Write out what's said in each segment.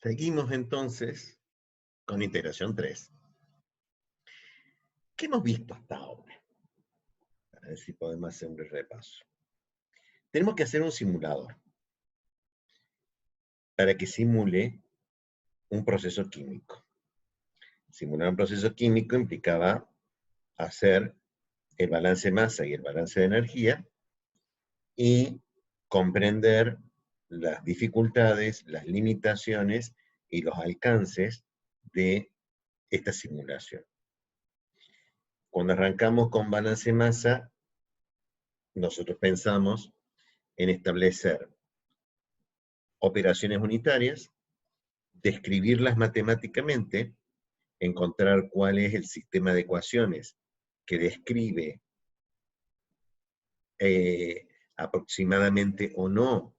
Seguimos entonces con integración 3. ¿Qué hemos visto hasta ahora? A ver si podemos hacer un repaso. Tenemos que hacer un simulador para que simule un proceso químico. Simular un proceso químico implicaba hacer el balance de masa y el balance de energía y comprender las dificultades, las limitaciones y los alcances de esta simulación. Cuando arrancamos con balance de masa, nosotros pensamos en establecer operaciones unitarias, describirlas matemáticamente, encontrar cuál es el sistema de ecuaciones que describe aproximadamente o no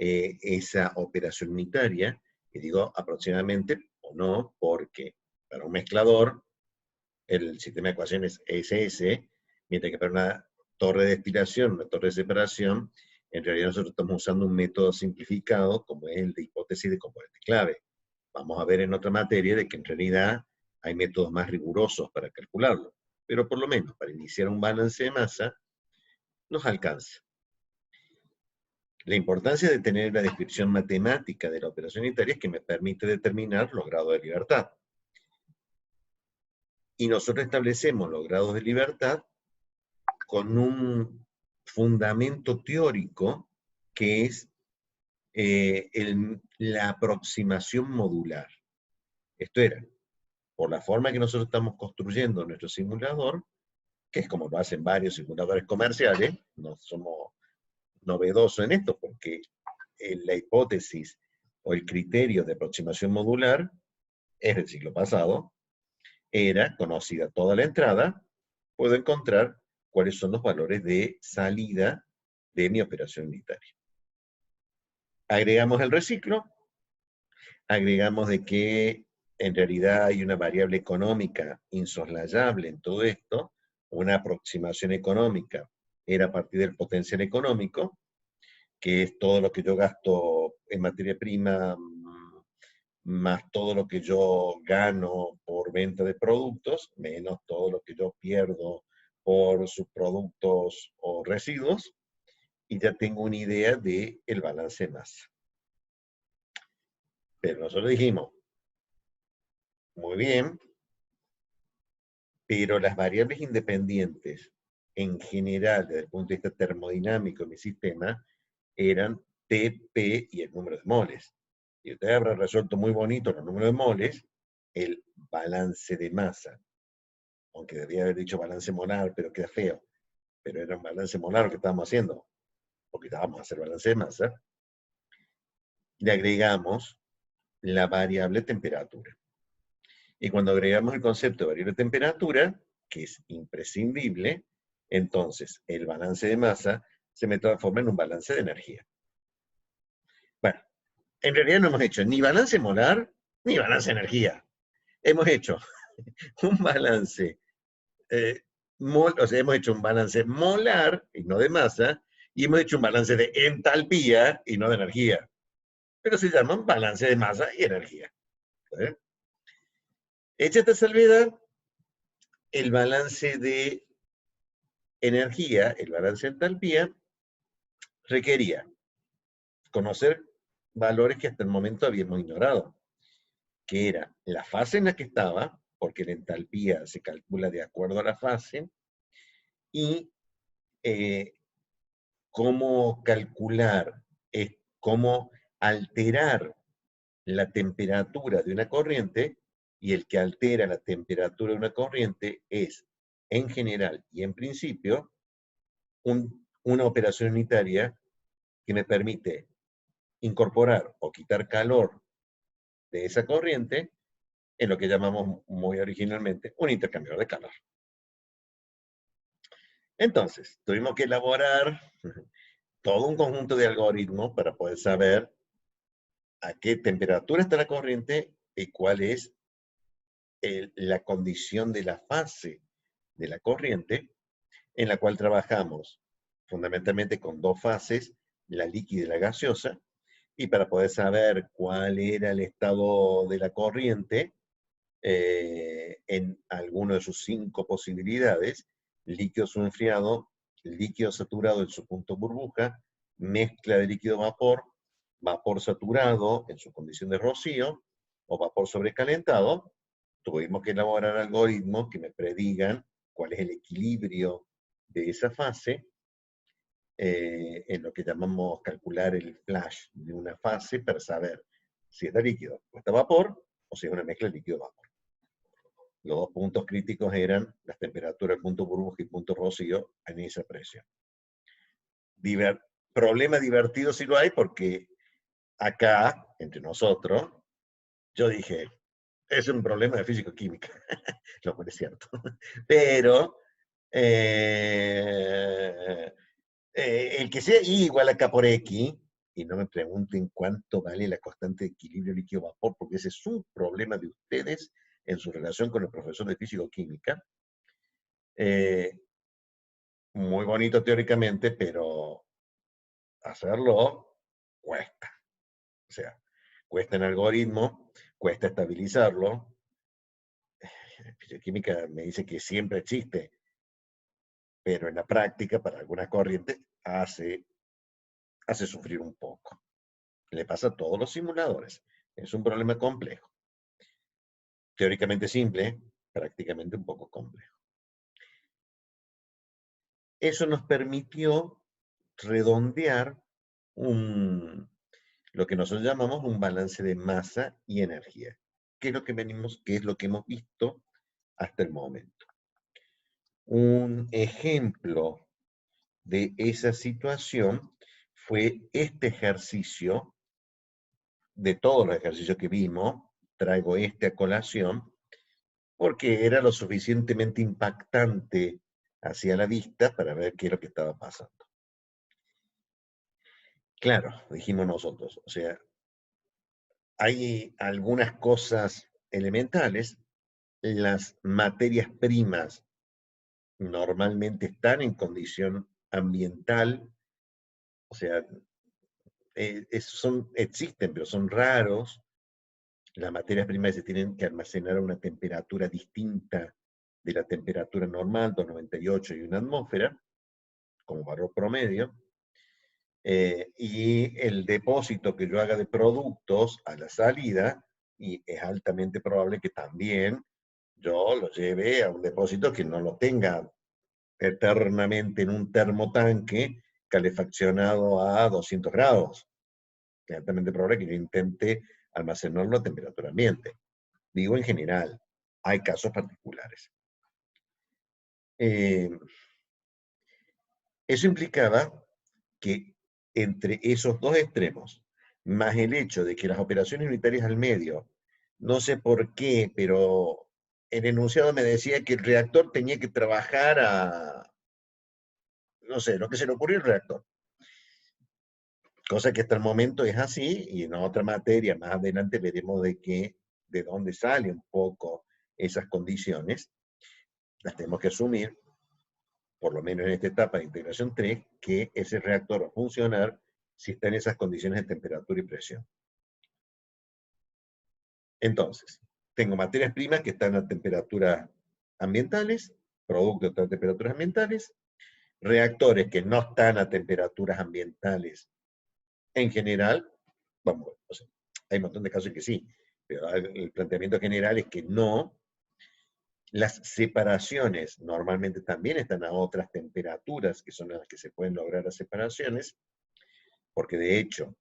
esa operación unitaria, y digo aproximadamente o no porque para un mezclador el sistema de ecuaciones es ese, mientras que para una torre de destilación, una torre de separación, en realidad nosotros estamos usando un método simplificado como es el de hipótesis de componente clave. Vamos a ver en otra materia de que en realidad hay métodos más rigurosos para calcularlo, pero por lo menos para iniciar un balance de masa nos alcanza. La importancia de tener la descripción matemática de la operación unitaria es que me permite determinar los grados de libertad. Y nosotros establecemos los grados de libertad con un fundamento teórico que es la aproximación modular. Esto era, por la forma que nosotros estamos construyendo nuestro simulador, que es como lo hacen varios simuladores comerciales, no somos novedosos en esto, porque la hipótesis o el criterio de aproximación modular es del siglo pasado, era conocida toda la entrada, puedo encontrar cuáles son los valores de salida de mi operación unitaria. Agregamos el reciclo, agregamos de que en realidad hay una variable económica insoslayable en todo esto, una aproximación económica era a partir del potencial económico, que es todo lo que yo gasto en materia prima, más todo lo que yo gano por venta de productos, menos todo lo que yo pierdo por subproductos o residuos, y ya tengo una idea del balance de masa. Pero nosotros dijimos, muy bien, pero las variables independientes, en general, desde el punto de vista termodinámico de mi sistema, eran T, P y el número de moles. Y ustedes habrán resuelto muy bonito los números de moles, el balance de masa. Aunque debía haber dicho balance molar, pero queda feo. Pero era un balance molar lo que estábamos haciendo, porque estábamos a hacer balance de masa. Le agregamos la variable temperatura. Y cuando agregamos el concepto de variable temperatura, que es imprescindible, entonces el balance de masa se me transforma en un balance de energía. Bueno, en realidad no hemos hecho ni balance molar ni balance de energía. Hemos hecho un balance, o sea, hemos hecho un balance molar y no de masa, y hemos hecho un balance de entalpía y no de energía. Pero se llaman balance de masa y energía. ¿Eh? Hecha esta salvedad, el balance de energía, el balance de entalpía, requería conocer valores que hasta el momento habíamos ignorado, que era la fase en la que estaba, porque la entalpía se calcula de acuerdo a la fase, y cómo calcular, cómo alterar la temperatura de una corriente, y el que altera la temperatura de una corriente es, en general y en principio, una operación unitaria que me permite incorporar o quitar calor de esa corriente en lo que llamamos muy originalmente un intercambiador de calor. Entonces, tuvimos que elaborar todo un conjunto de algoritmos para poder saber a qué temperatura está la corriente y cuál es la condición de la fase de la corriente, en la cual trabajamos fundamentalmente con dos fases, la líquida y la gaseosa, y para poder saber cuál era el estado de la corriente, en alguno de sus 5 posibilidades: líquido enfriado, líquido saturado en su punto burbuja, mezcla de líquido vapor, vapor saturado en su condición de rocío, o vapor sobrecalentado. Tuvimos que elaborar algoritmos que me predigan cuál es el equilibrio de esa fase, en lo que llamamos calcular el flash de una fase para saber si está líquido o está vapor, o si es una mezcla de líquido-vapor. Los 2 puntos críticos eran las temperaturas punto burbuja y punto rocío en esa presión. Problema divertido sí lo hay, porque acá, entre nosotros, yo dije, es un problema de físico-química, lo cual es cierto. Pero el que sea I igual a K por X, y no me pregunten cuánto vale la constante de equilibrio líquido-vapor, porque ese es un problema de ustedes en su relación con el profesor de físico-química. Muy bonito teóricamente, pero hacerlo cuesta. O sea, cuesta en algoritmo, cuesta estabilizarlo. Físico-química me dice que siempre existe, pero en la práctica, para algunas corrientes, hace sufrir un poco. Le pasa a todos los simuladores. Es un problema complejo. Teóricamente simple, prácticamente un poco complejo. Eso nos permitió redondear lo que nosotros llamamos un balance de masa y energía, que es lo que hemos visto hasta el momento. Un ejemplo de esa situación fue este ejercicio. De todos los ejercicios que vimos, traigo este a colación, porque era lo suficientemente impactante hacia la vista para ver qué es lo que estaba pasando. Claro, dijimos nosotros, o sea, hay algunas cosas elementales. Las materias primas normalmente están en condición ambiental, o sea, existen, pero son raros. Las materias primas se tienen que almacenar a una temperatura distinta de la temperatura normal, 298 y una atmósfera, como valor promedio. Y el depósito que yo haga de productos a la salida, y es altamente probable que también yo lo lleve a un depósito que no lo tenga eternamente en un termotanque calefaccionado a 200 grados. Es altamente probable que yo intente almacenarlo a temperatura ambiente. Digo en general, hay casos particulares. Eso implicaba que entre esos 2 extremos, más el hecho de que las operaciones unitarias al medio, no sé por qué, pero el enunciado me decía que el reactor tenía que trabajar a, no sé, lo que se le ocurrió al reactor. Cosa que hasta el momento es así, y en otra materia más adelante veremos de dónde salen un poco esas condiciones. Las tenemos que asumir, por lo menos en esta etapa de integración 3, que ese reactor va a funcionar si está en esas condiciones de temperatura y presión. Entonces, tengo materias primas que están a temperaturas ambientales, productos a temperaturas ambientales, reactores que no están a temperaturas ambientales en general. Vamos, o sea, hay un montón de casos en que sí, pero el planteamiento general es que no. Las separaciones normalmente también están a otras temperaturas, que son las que se pueden lograr las separaciones, porque de hecho,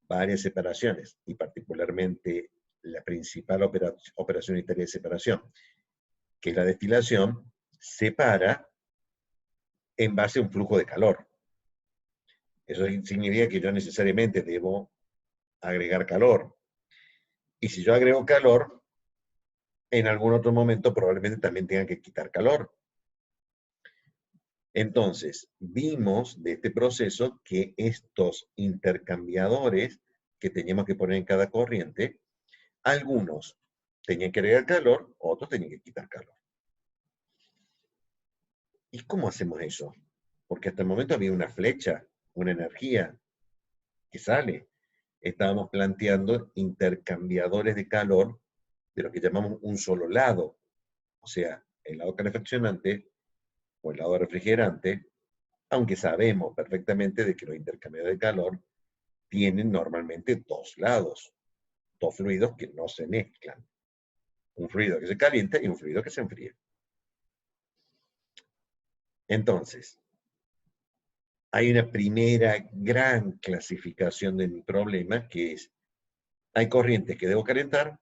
varias separaciones, y particularmente la principal operación unitaria de separación, que es la destilación, separa en base a un flujo de calor. Eso significa que yo necesariamente debo agregar calor. Y si yo agrego calor, en algún otro momento probablemente también tenga que quitar calor. Entonces, vimos de este proceso que estos intercambiadores que teníamos que poner en cada corriente, algunos tenían que agregar calor, otros tenían que quitar calor. ¿Y cómo hacemos eso? Porque hasta el momento había una flecha, una energía que sale. estábamos planteando intercambiadores de calor de lo que llamamos un solo lado. O sea, el lado calefaccionante o el lado refrigerante, aunque sabemos perfectamente de que los intercambiadores de calor tienen normalmente dos lados, dos fluidos que no se mezclan. Un fluido que se calienta y un fluido que se enfría. Entonces, hay una primera gran clasificación de mi problema que es, hay corrientes que debo calentar,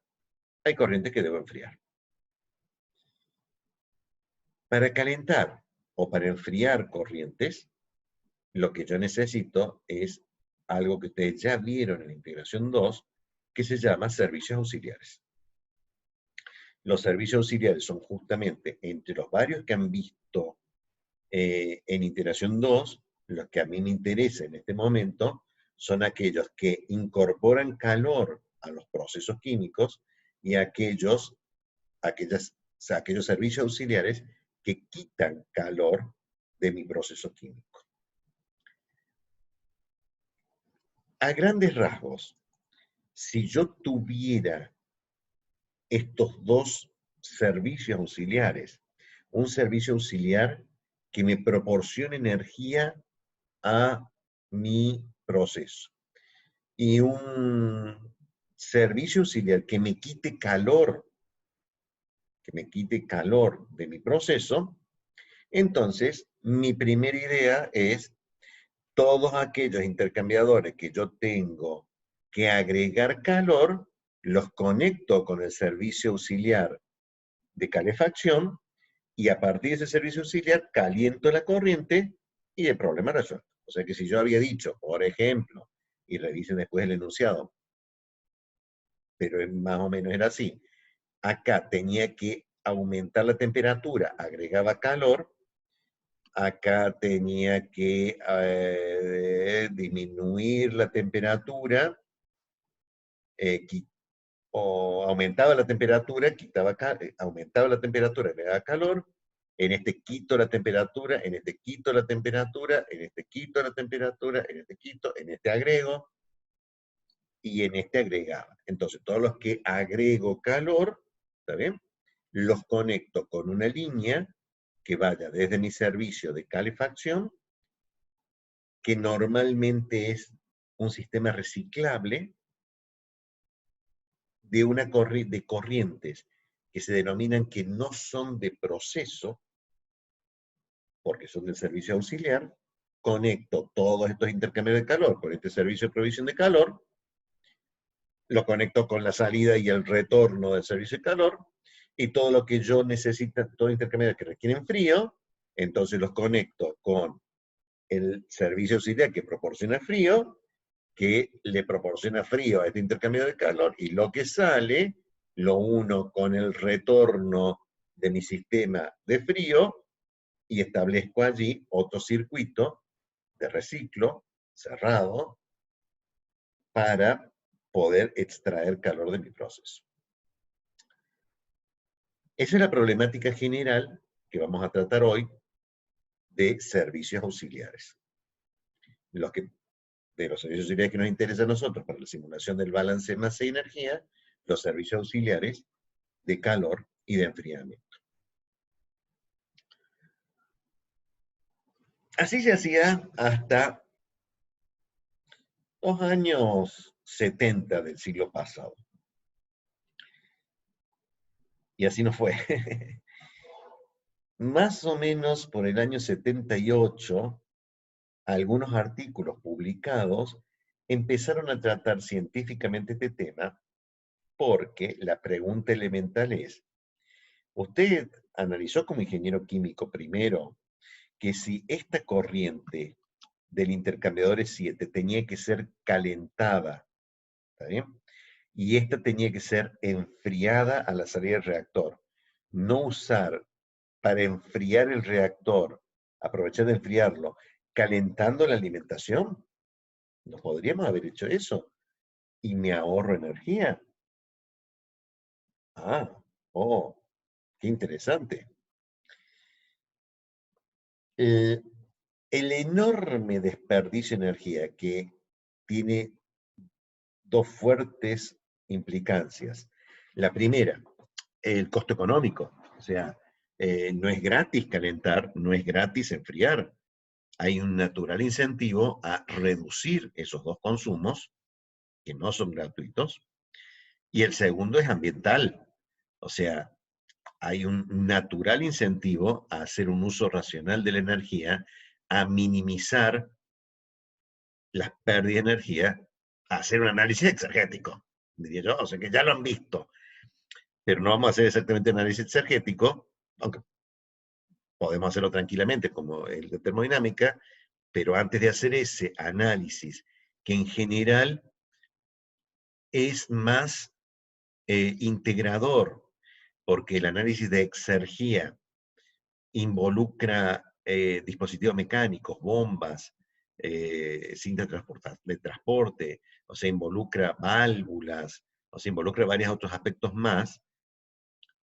hay corrientes que debo enfriar. Para calentar o para enfriar corrientes, lo que yo necesito es algo que ustedes ya vieron en la integración 2, que se llama servicios auxiliares. Los servicios auxiliares son justamente entre los varios que han visto en integración 2, los que a mí me interesa en este momento son aquellos que incorporan calor a los procesos químicos y aquellos servicios auxiliares que quitan calor de mi proceso químico. A grandes rasgos, si yo tuviera estos dos servicios auxiliares, un servicio auxiliar que me proporcione energía a mi proceso y un servicio auxiliar que me quite calor de mi proceso, entonces mi primera idea es todos aquellos intercambiadores que yo tengo que agregar calor, los conecto con el servicio auxiliar de calefacción y a partir de ese servicio auxiliar caliento la corriente y el problema resuelto. O sea que si yo había dicho, por ejemplo, y revisen después el enunciado, pero más o menos era así, acá tenía que aumentar la temperatura, agregaba calor, acá tenía que disminuir la temperatura, o aumentaba la temperatura, aumentaba la temperatura, agregaba calor, en este quito la temperatura, en este quito la temperatura, en este quito la temperatura, en este quito, en este agrego, y en este agregaba. Entonces, todos los que agrego calor, ¿está bien? Los conecto con una línea que vaya desde mi servicio de calefacción, que normalmente es un sistema reciclable de corrientes que se denominan que no son de proceso, porque son del servicio auxiliar, conecto todos estos intercambios de calor con este servicio de provisión de calor, lo conecto con la salida y el retorno del servicio de calor, y todo lo que yo necesito, todo intercambio que requieren frío, entonces los conecto con el servicio auxiliar que proporciona frío, que le proporciona frío a este intercambio de calor, y lo que sale lo uno con el retorno de mi sistema de frío y establezco allí otro circuito de reciclo cerrado para poder extraer calor de mi proceso. Esa es la problemática general que vamos a tratar hoy de servicios auxiliares. De los servicios auxiliares que nos interesan a nosotros para la simulación del balance masa y energía, los servicios auxiliares de calor y de enfriamiento. Así se hacía hasta los años 70 del siglo pasado. Y así no fue. Más o menos por el año 78, algunos artículos publicados empezaron a tratar científicamente este tema porque la pregunta elemental es, usted analizó como ingeniero químico primero que si esta corriente del intercambiador E7 tenía que ser calentada, ¿está bien? Y esta tenía que ser enfriada a la salida del reactor. No usar para enfriar el reactor, aprovechar de enfriarlo, calentando la alimentación. No podríamos haber hecho eso. Y me ahorro energía. Ah, oh, qué interesante. El enorme desperdicio de energía que tiene dos fuertes implicancias. La primera, el costo económico. O sea, no es gratis calentar, no es gratis enfriar. Hay un natural incentivo a reducir esos dos consumos, que no son gratuitos. Y el segundo es ambiental. O sea, hay un natural incentivo a hacer un uso racional de la energía, a minimizar las pérdidas de energía, a hacer un análisis exergético, diría yo. O sea, que ya lo han visto, pero no vamos a hacer exactamente un análisis exergético, aunque podemos hacerlo tranquilamente como el de termodinámica, pero antes de hacer ese análisis, que en general es más integrador, porque el análisis de exergía involucra dispositivos mecánicos, bombas, cintas de transporte, o sea, involucra válvulas, o sea, involucra varios otros aspectos más.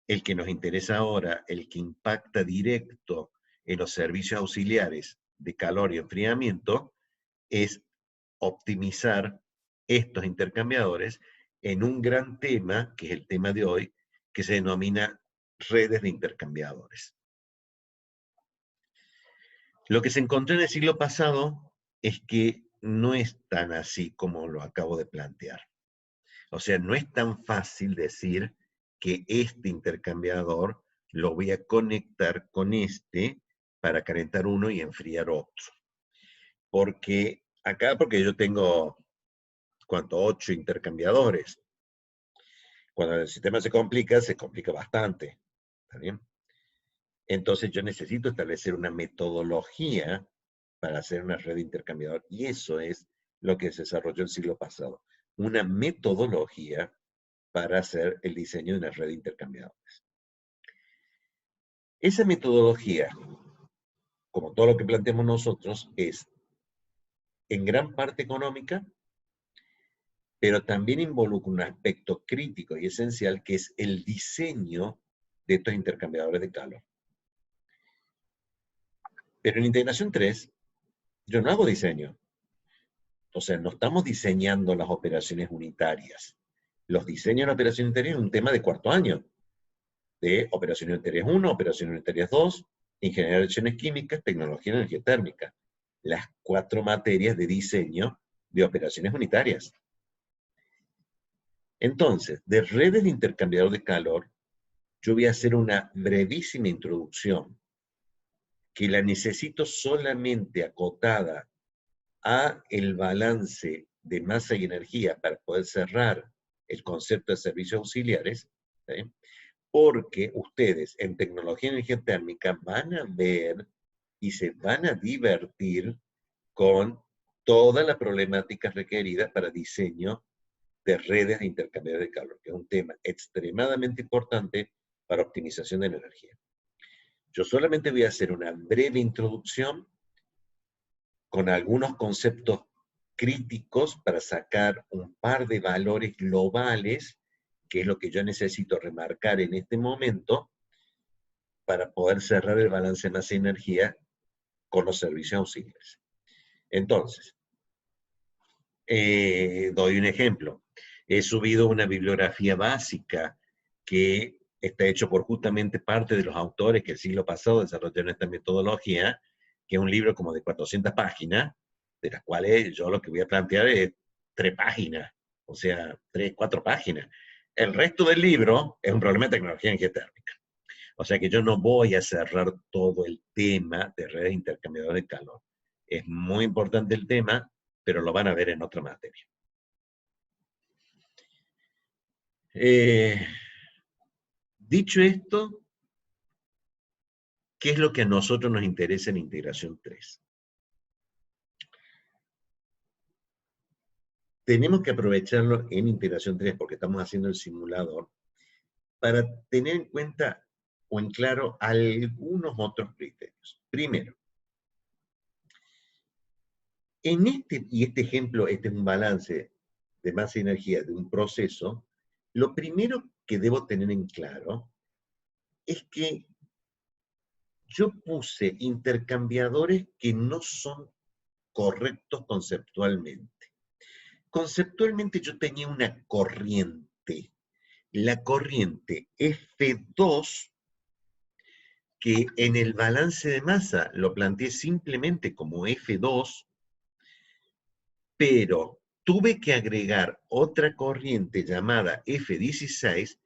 El que nos interesa ahora, el que impacta directo en los servicios auxiliares de calor y enfriamiento, es optimizar estos intercambiadores en un gran tema, que es el tema de hoy, que se denomina redes de intercambiadores. Lo que se encontró en el siglo pasado es que no es tan así como lo acabo de plantear. O sea, no es tan fácil decir que este intercambiador lo voy a conectar con este para calentar uno y enfriar otro. Porque porque yo tengo, ¿cuánto? 8 intercambiadores. Cuando el sistema se complica bastante. ¿Está bien? Entonces yo necesito establecer una metodología para hacer una red de intercambiador. Y eso es lo que se desarrolló el siglo pasado. Una metodología para hacer el diseño de una red de intercambiadores. Esa metodología, como todo lo que planteamos nosotros, es en gran parte económica, pero también involucra un aspecto crítico y esencial, que es el diseño de estos intercambiadores de calor. Pero en integración 3, yo no hago diseño. O sea, no estamos diseñando las operaciones unitarias. Los diseños de la operación unitaria es un tema de cuarto año, de operaciones unitarias 1, operaciones unitarias 2, ingeniería de reacciones químicas, tecnología y energía térmica. Las 4 materias de diseño de operaciones unitarias. Entonces, de redes de intercambiador de calor, yo voy a hacer una brevísima introducción, que la necesito solamente acotada a el balance de masa y energía para poder cerrar el concepto de servicios auxiliares, ¿sí? Porque ustedes en tecnología y energía térmica van a ver y se van a divertir con todas las problemáticas requeridas para diseño de redes de intercambio de calor, que es un tema extremadamente importante para optimización de la energía. Yo solamente voy a hacer una breve introducción con algunos conceptos críticos para sacar un par de valores globales, que es lo que yo necesito remarcar en este momento, para poder cerrar el balance de masa y energía con los servicios auxiliares. Entonces, doy un ejemplo. He subido una bibliografía básica que está hecho por justamente parte de los autores que el siglo pasado desarrollaron esta metodología, que es un libro como de 400 páginas, de las cuales yo lo que voy a plantear es 3 páginas, o sea, 3, 4 páginas. El resto del libro es un problema de tecnología y energía térmica. O sea que yo no voy a cerrar todo el tema de redes intercambiadoras de calor. Es muy importante el tema, pero lo van a ver en otra materia. Dicho esto, ¿qué es lo que a nosotros nos interesa en integración 3? Tenemos que aprovecharlo en integración 3 porque estamos haciendo el simulador para tener en cuenta o en claro algunos otros criterios. Primero, este ejemplo, este es un balance de masa y energía de un proceso. Lo primero que debo tener en claro es que yo puse intercambiadores que no son correctos conceptualmente. Conceptualmente yo tenía una corriente. La corriente F2, que en el balance de masa lo planteé simplemente como F2, pero tuve que agregar otra corriente llamada F16,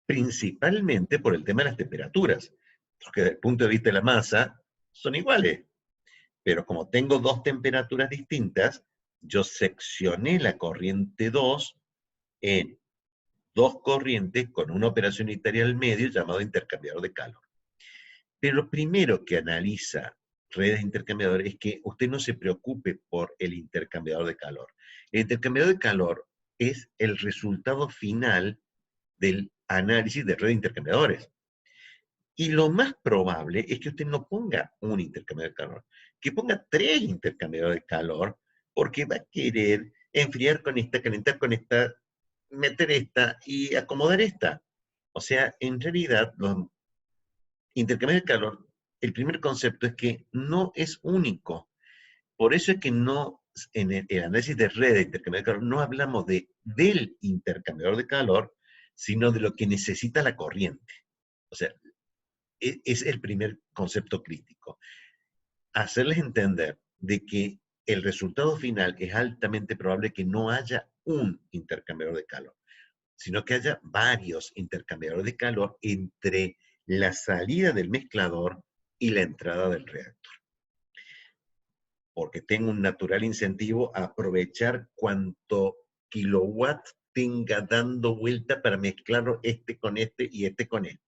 principalmente por el tema de las temperaturas, porque desde el punto de vista de la masa son iguales, pero como tengo dos temperaturas distintas, yo seccioné la corriente 2 en dos corrientes con una operación unitaria al medio llamado intercambiador de calor. Pero lo primero que analiza redes de intercambiadores es que usted no se preocupe por el intercambiador de calor. El intercambiador de calor es el resultado final del análisis de red de intercambiadores. Y lo más probable es que usted no ponga un intercambiador de calor, que ponga 3 intercambiadores de calor, porque va a querer enfriar con esta, calentar con esta, meter esta y acomodar esta. O sea, en realidad, los intercambiadores de calor, el primer concepto es que no es único. Por eso es que no, en el análisis de red de intercambiador de calor, no hablamos del intercambiador de calor, sino de lo que necesita la corriente. O sea, es el primer concepto crítico. Hacerles entender de que el resultado final es altamente probable que no haya un intercambiador de calor, sino que haya varios intercambiadores de calor entre la salida del mezclador y la entrada del reactor. Porque tengo un natural incentivo a aprovechar cuanto kilowatt tenga dando vuelta para mezclarlo este con este y este con este.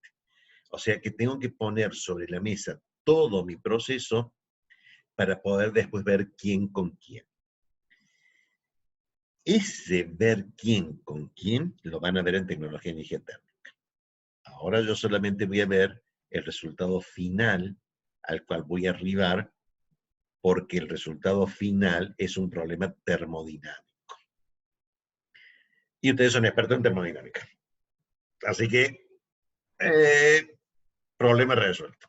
O sea que tengo que poner sobre la mesa todo mi proceso para poder después ver quién con quién. Ese ver quién con quién lo van a ver en tecnología de energía térmica. Ahora yo solamente voy a ver el resultado final al cual voy a arribar, porque el resultado final es un problema termodinámico. Y ustedes son expertos en termodinámica. Así que, problema resuelto.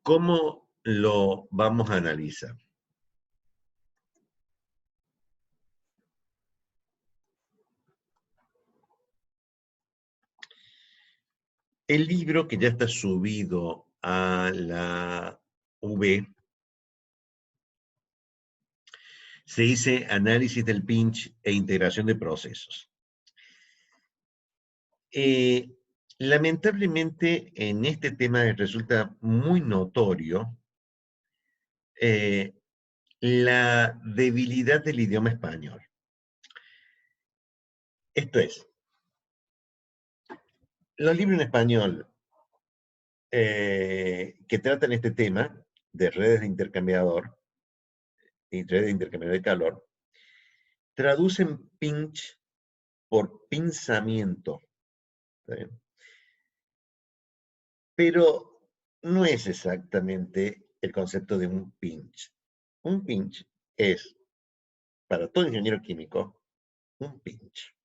¿Cómo lo vamos a analizar? El libro, que ya está subido a la V, se dice Análisis del pinch e integración de procesos. Lamentablemente, en este tema resulta muy notorio la debilidad del idioma español. Esto es, los libros en español que tratan este tema de redes de intercambiador y redes de intercambiador de calor, traducen pinch por pinzamiento, ¿sí? Pero no es exactamente el concepto de un pinch. Un pinch es, para todo ingeniero químico, un pinch.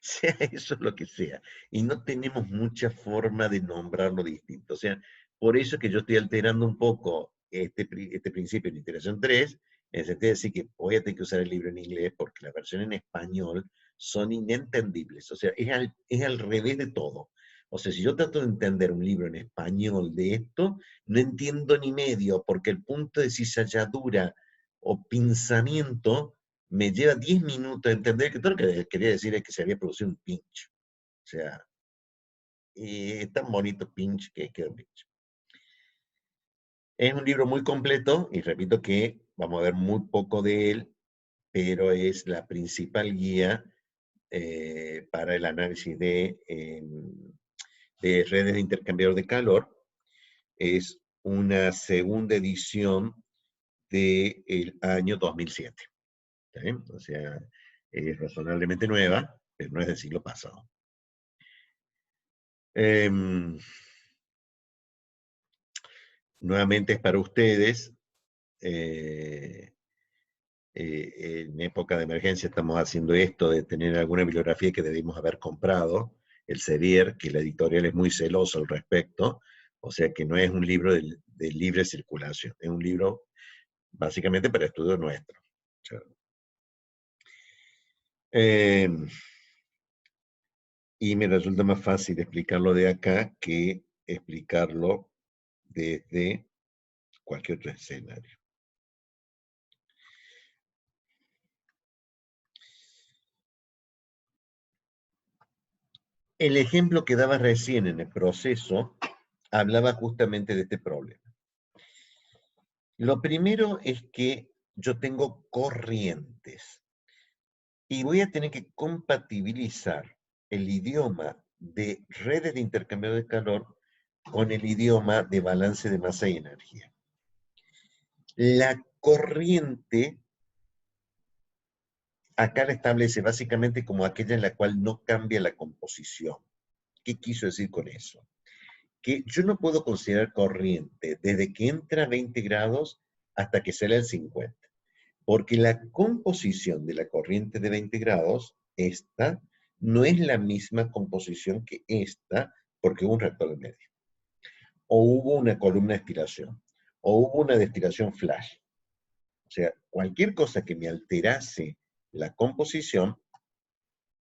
Sea eso lo que sea. Y no tenemos mucha forma de nombrarlo distinto. O sea, por eso es que yo estoy alterando un poco este principio de iteración 3, en el sentido de decir que voy a tener que usar el libro en inglés porque la versión en español son inentendibles. O sea, es al revés de todo. O sea, si yo trato de entender un libro en español de esto, no entiendo ni medio, porque el punto de cizalladura o pinzamiento me lleva 10 minutos a entender que todo lo que quería decir es que se había producido un pinch. O sea, es tan bonito pinch que queda un pinch. Es un libro muy completo, y repito que vamos a ver muy poco de él, pero es la principal guía para el análisis de redes de intercambiador de calor. Es una segunda edición del año 2007. ¿Sí? O sea, es razonablemente nueva, pero no es del siglo pasado. Nuevamente es para ustedes. En época de emergencia estamos haciendo esto de tener alguna bibliografía que debimos haber comprado. El Sevier, que la editorial es muy celosa al respecto, O sea que no es un libro de libre circulación, es un libro básicamente para estudio nuestro. O sea, y me resulta más fácil explicarlo de acá que explicarlo desde cualquier otro escenario. El ejemplo que daba recién en el proceso hablaba justamente de este problema. Lo primero es que yo tengo corrientes y voy a tener que compatibilizar el idioma de redes de intercambio de calor con el idioma de balance de masa y energía. La corriente acá la establece básicamente como aquella en la cual no cambia la composición. ¿Qué quiso decir con eso? Que yo no puedo considerar corriente desde que entra a 20 grados hasta que sale al 50, porque la composición de la corriente de 20 grados, esta, no es la misma composición que esta, porque hubo un reactor en medio, o hubo una columna de estiración, o hubo una destilación flash. O sea, cualquier cosa que me alterase la composición,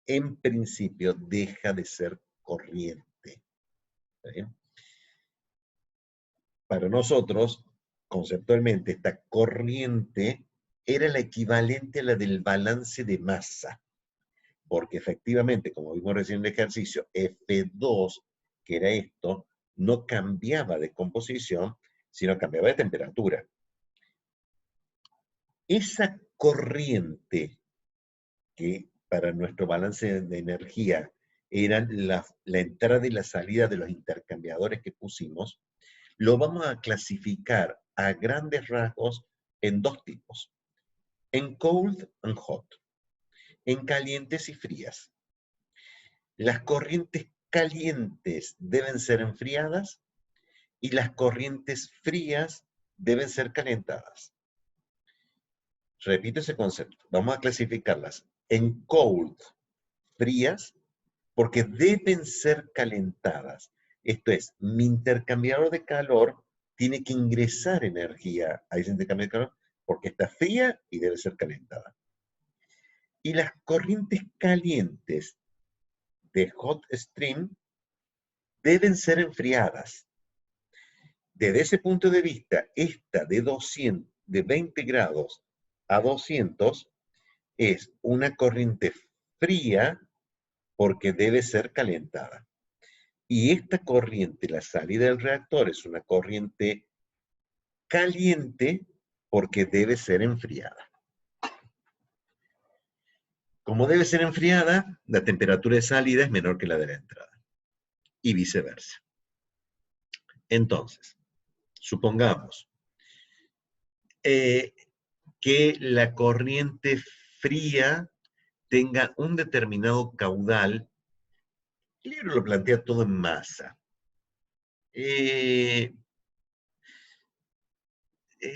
en principio deja de ser corriente. ¿Está bien? Para nosotros, conceptualmente, esta corriente era la equivalente a la del balance de masa, porque efectivamente, como vimos recién en el ejercicio, F2, que era esto, no cambiaba de composición, sino cambiaba de temperatura. Esa corriente que para nuestro balance de energía eran la entrada y la salida de los intercambiadores que pusimos, lo vamos a clasificar a grandes rasgos en dos tipos, en cold and hot, en calientes y frías. Las corrientes calientes deben ser enfriadas y las corrientes frías deben ser calentadas. Repito ese concepto. Vamos a clasificarlas en cold, frías, porque deben ser calentadas. Esto es, mi intercambiador de calor tiene que ingresar energía a ese intercambio de calor porque está fría y debe ser calentada. Y las corrientes calientes de hot stream deben ser enfriadas. Desde ese punto de vista, esta de 20 grados a 200 es una corriente fría porque debe ser calentada. Y esta corriente, la salida del reactor, es una corriente caliente porque debe ser enfriada. Como debe ser enfriada, la temperatura de salida es menor que la de la entrada. Y viceversa. Entonces, supongamos que la corriente fría tenga un determinado caudal. El libro lo plantea todo en masa.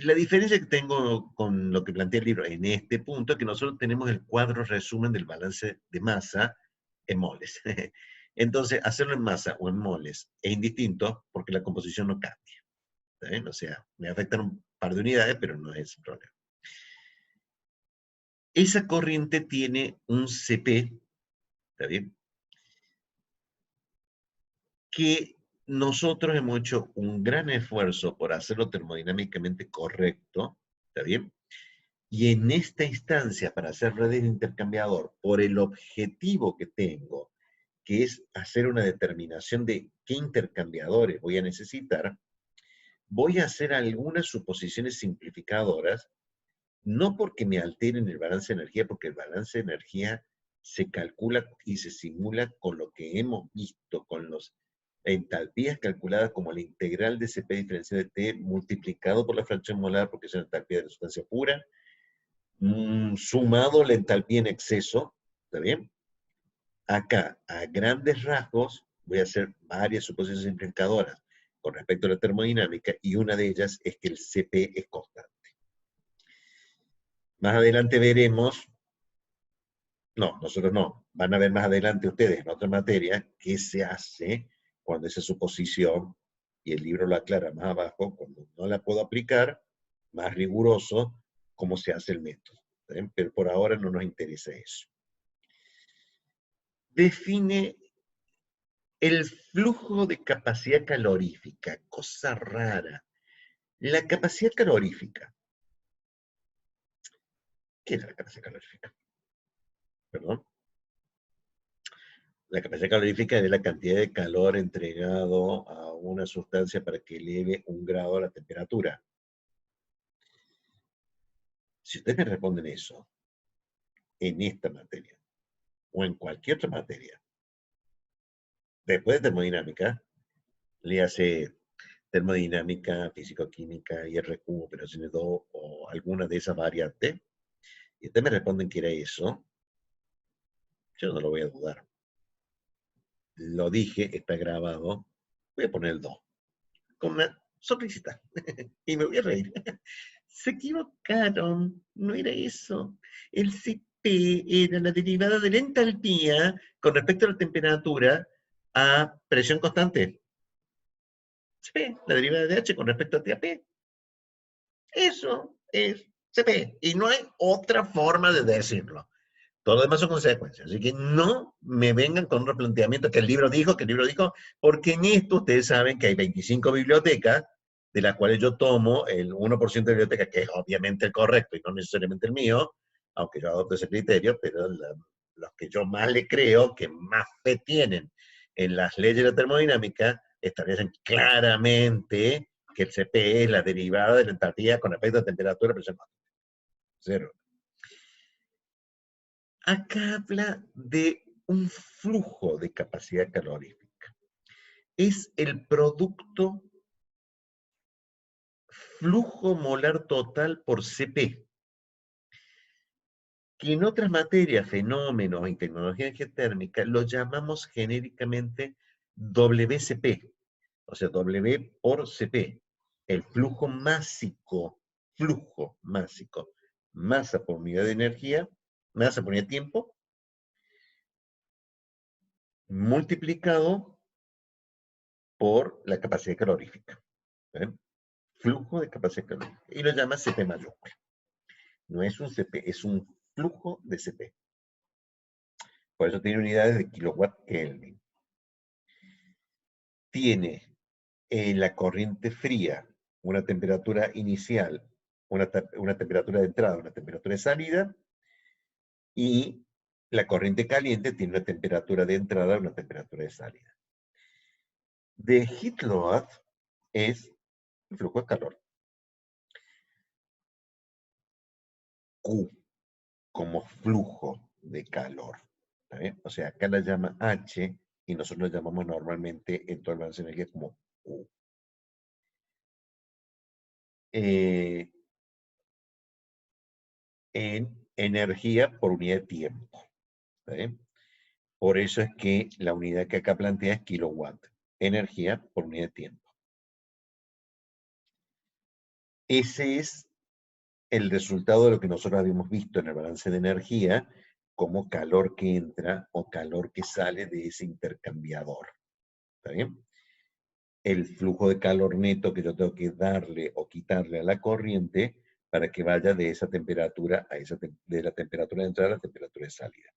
La diferencia que tengo con lo que plantea el libro en este punto es que nosotros tenemos el cuadro resumen del balance de masa en moles. Entonces, hacerlo en masa o en moles es indistinto porque la composición no cambia. ¿Está bien? O sea, me afectan un par de unidades, pero no es el problema. Esa corriente tiene un CP, ¿está bien? Que nosotros hemos hecho un gran esfuerzo por hacerlo termodinámicamente correcto, ¿está bien? Y en esta instancia, para hacer redes de intercambiador, por el objetivo que tengo, que es hacer una determinación de qué intercambiadores voy a necesitar, voy a hacer algunas suposiciones simplificadoras, no porque me alteren el balance de energía, porque el balance de energía se calcula y se simula con lo que hemos visto, con las entalpías calculadas como la integral de Cp diferencial de T multiplicado por la fracción molar, porque es una entalpía de la sustancia pura, sumado la entalpía en exceso, ¿está bien? Acá, a grandes rasgos, voy a hacer varias suposiciones simplificadoras con respecto a la termodinámica, y una de ellas es que el Cp es constante. Más adelante veremos, no, nosotros no, van a ver más adelante ustedes en otra materia qué se hace cuando esa suposición y el libro lo aclara más abajo, cuando no la puedo aplicar, más riguroso, cómo se hace el método. ¿Está bien? Pero por ahora no nos interesa eso. Define el flujo de capacidad calorífica, cosa rara. La capacidad calorífica. ¿Qué es la capacidad calorífica? Perdón. La capacidad calorífica es la cantidad de calor entregado a una sustancia para que eleve 1 grado la temperatura. Si ustedes me responden eso en esta materia o en cualquier otra materia, después de termodinámica, le hace termodinámica, físico-química, IRQ, operaciones 2 o alguna de esas variantes, y ustedes me responden que era eso, yo no lo voy a dudar. Lo dije, está grabado, voy a poner el 2, con una sonrisita, y me voy a reír. Se equivocaron, no era eso. El Cp era la derivada de la entalpía con respecto a la temperatura a presión constante. Cp, la derivada de H con respecto a TAP. Eso es Cp, y no hay otra forma de decirlo. Todo lo demás son consecuencias. Así que no me vengan con un replanteamiento que el libro dijo, porque en esto ustedes saben que hay 25 bibliotecas, de las cuales yo tomo el 1% de biblioteca, que es obviamente el correcto y no necesariamente el mío, aunque yo adopto ese criterio, pero los que yo más le creo, que más fe tienen en las leyes de la termodinámica, establecen claramente que el Cp es la derivada de la entalpía con respecto a temperatura, presión constante. Cero. Acá habla de un flujo de capacidad calorífica. Es el producto flujo molar total por Cp, que en otras materias, fenómenos y tecnología térmica, lo llamamos genéricamente WCP, o sea, W por Cp, el flujo másico, masa por unidad de energía, masa por unidad de tiempo, multiplicado por la capacidad calorífica. ¿Ven? Flujo de capacidad calorífica. Y lo llama Cp mayúscula. No es un Cp, es un flujo de Cp. Por eso tiene unidades de kilowatt Kelvin. Tiene en la corriente fría una temperatura inicial, una temperatura de entrada, una temperatura de salida, y la corriente caliente tiene una temperatura de entrada, una temperatura de salida. De heat load es el flujo de calor. Q como flujo de calor. ¿Está bien? O sea, acá la llama H y nosotros la llamamos normalmente en todo el balance de energía como Q. En energía por unidad de tiempo. ¿Está bien? Por eso es que la unidad que acá plantea es kilowatt. Energía por unidad de tiempo. Ese es el resultado de lo que nosotros habíamos visto en el balance de energía como calor que entra o calor que sale de ese intercambiador. ¿Está bien? El flujo de calor neto que yo tengo que darle o quitarle a la corriente para que vaya de esa temperatura a de la temperatura de entrada a la temperatura de salida.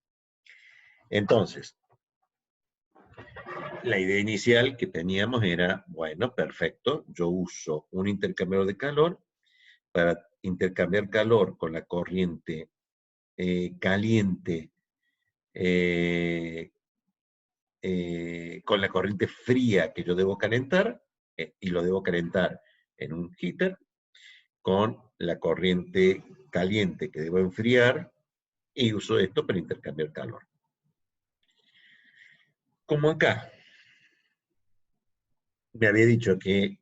Entonces, la idea inicial que teníamos era, bueno, perfecto, yo uso un intercambiador de calor para intercambiar calor con la corriente caliente, con la corriente fría que yo debo calentar, y lo debo calentar en un heater, con la corriente caliente que debo enfriar, y uso esto para intercambiar calor. Como acá me había dicho que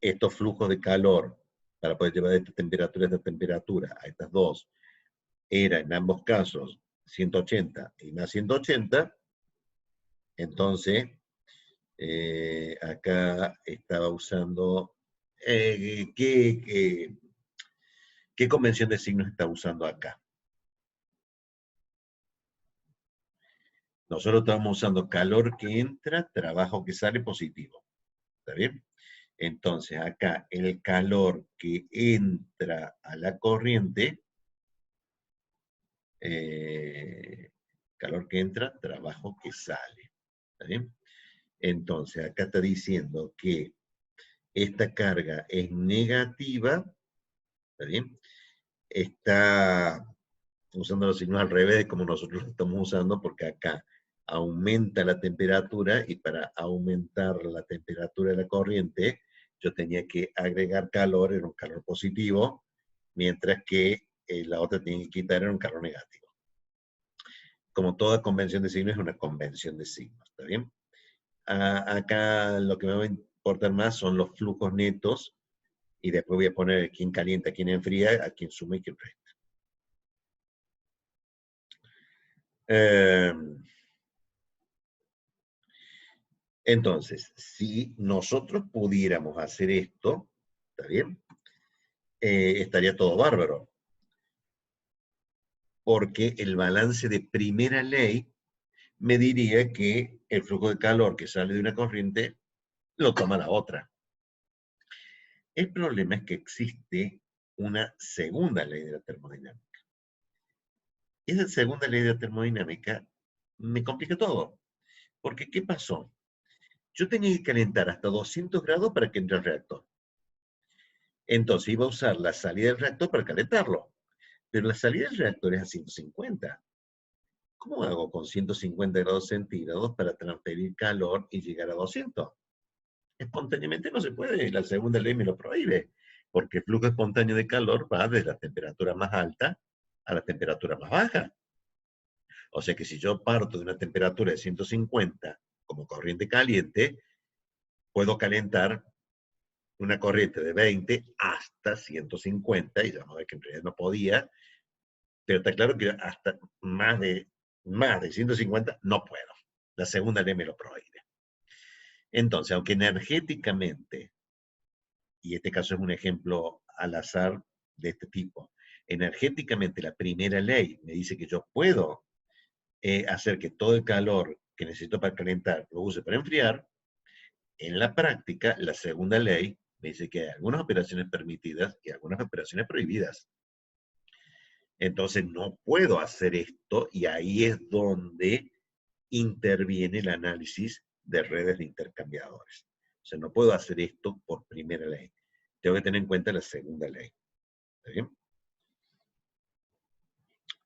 estos flujos de calor, para poder llevar de esta temperatura a estas dos, era en ambos casos 180 y más 180, entonces acá estaba usando, ¿qué convención de signos está usando acá? Nosotros estamos usando calor que entra, trabajo que sale positivo. ¿Está bien? Entonces, acá el calor que entra a la corriente, calor que entra, trabajo que sale. ¿Está bien? Entonces, acá está diciendo que esta carga es negativa, ¿está bien? Está usando los signos al revés de como nosotros lo estamos usando, porque acá aumenta la temperatura y para aumentar la temperatura de la corriente, yo tenía que agregar calor, era un calor positivo, mientras que la otra tenía que quitar, era un calor negativo. Como toda convención de signos es una convención de signos, ¿está bien? Acá lo que me va a importar más son los flujos netos y después voy a poner quién calienta, quién enfría, a quién suma y quién resta. Entonces, si nosotros pudiéramos hacer esto, ¿está bien? Estaría todo bárbaro, porque el balance de primera ley me diría que el flujo de calor que sale de una corriente lo toma la otra. El problema es que existe una segunda ley de la termodinámica. Esa segunda ley de la termodinámica me complica todo, porque ¿qué pasó? Yo tenía que calentar hasta 200 grados para que entre el reactor. Entonces iba a usar la salida del reactor para calentarlo. Pero la salida del reactor es a 150. ¿Cómo hago con 150 grados centígrados para transferir calor y llegar a 200? Espontáneamente no se puede, la segunda ley me lo prohíbe, porque el flujo espontáneo de calor va desde la temperatura más alta a la temperatura más baja. O sea que si yo parto de una temperatura de 150 como corriente caliente, puedo calentar una corriente de 20 hasta 150, y vamos a ver que en realidad no podía, pero está claro que hasta más de 150 no puedo. La segunda ley me lo prohíbe. Entonces, aunque energéticamente, y este caso es un ejemplo al azar de este tipo, energéticamente la primera ley me dice que yo puedo hacer que todo el calor que necesito para calentar lo use para enfriar, en la práctica la segunda ley me dice que hay algunas operaciones permitidas y algunas operaciones prohibidas. Entonces no puedo hacer esto y ahí es donde interviene el análisis de redes de intercambiadores. O sea, no puedo hacer esto por primera ley. Tengo que tener en cuenta la segunda ley. ¿Está bien?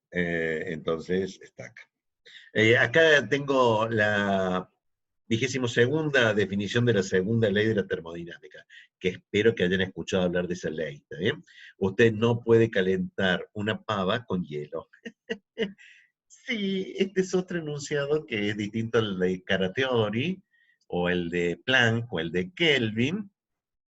Entonces, está acá. Acá tengo la 22ª definición de la segunda ley de la termodinámica, que espero que hayan escuchado hablar de esa ley. ¿Está bien? Usted no puede calentar una pava con hielo. Sí, este es otro enunciado que es distinto al de Carateori, o el de Planck, o el de Kelvin.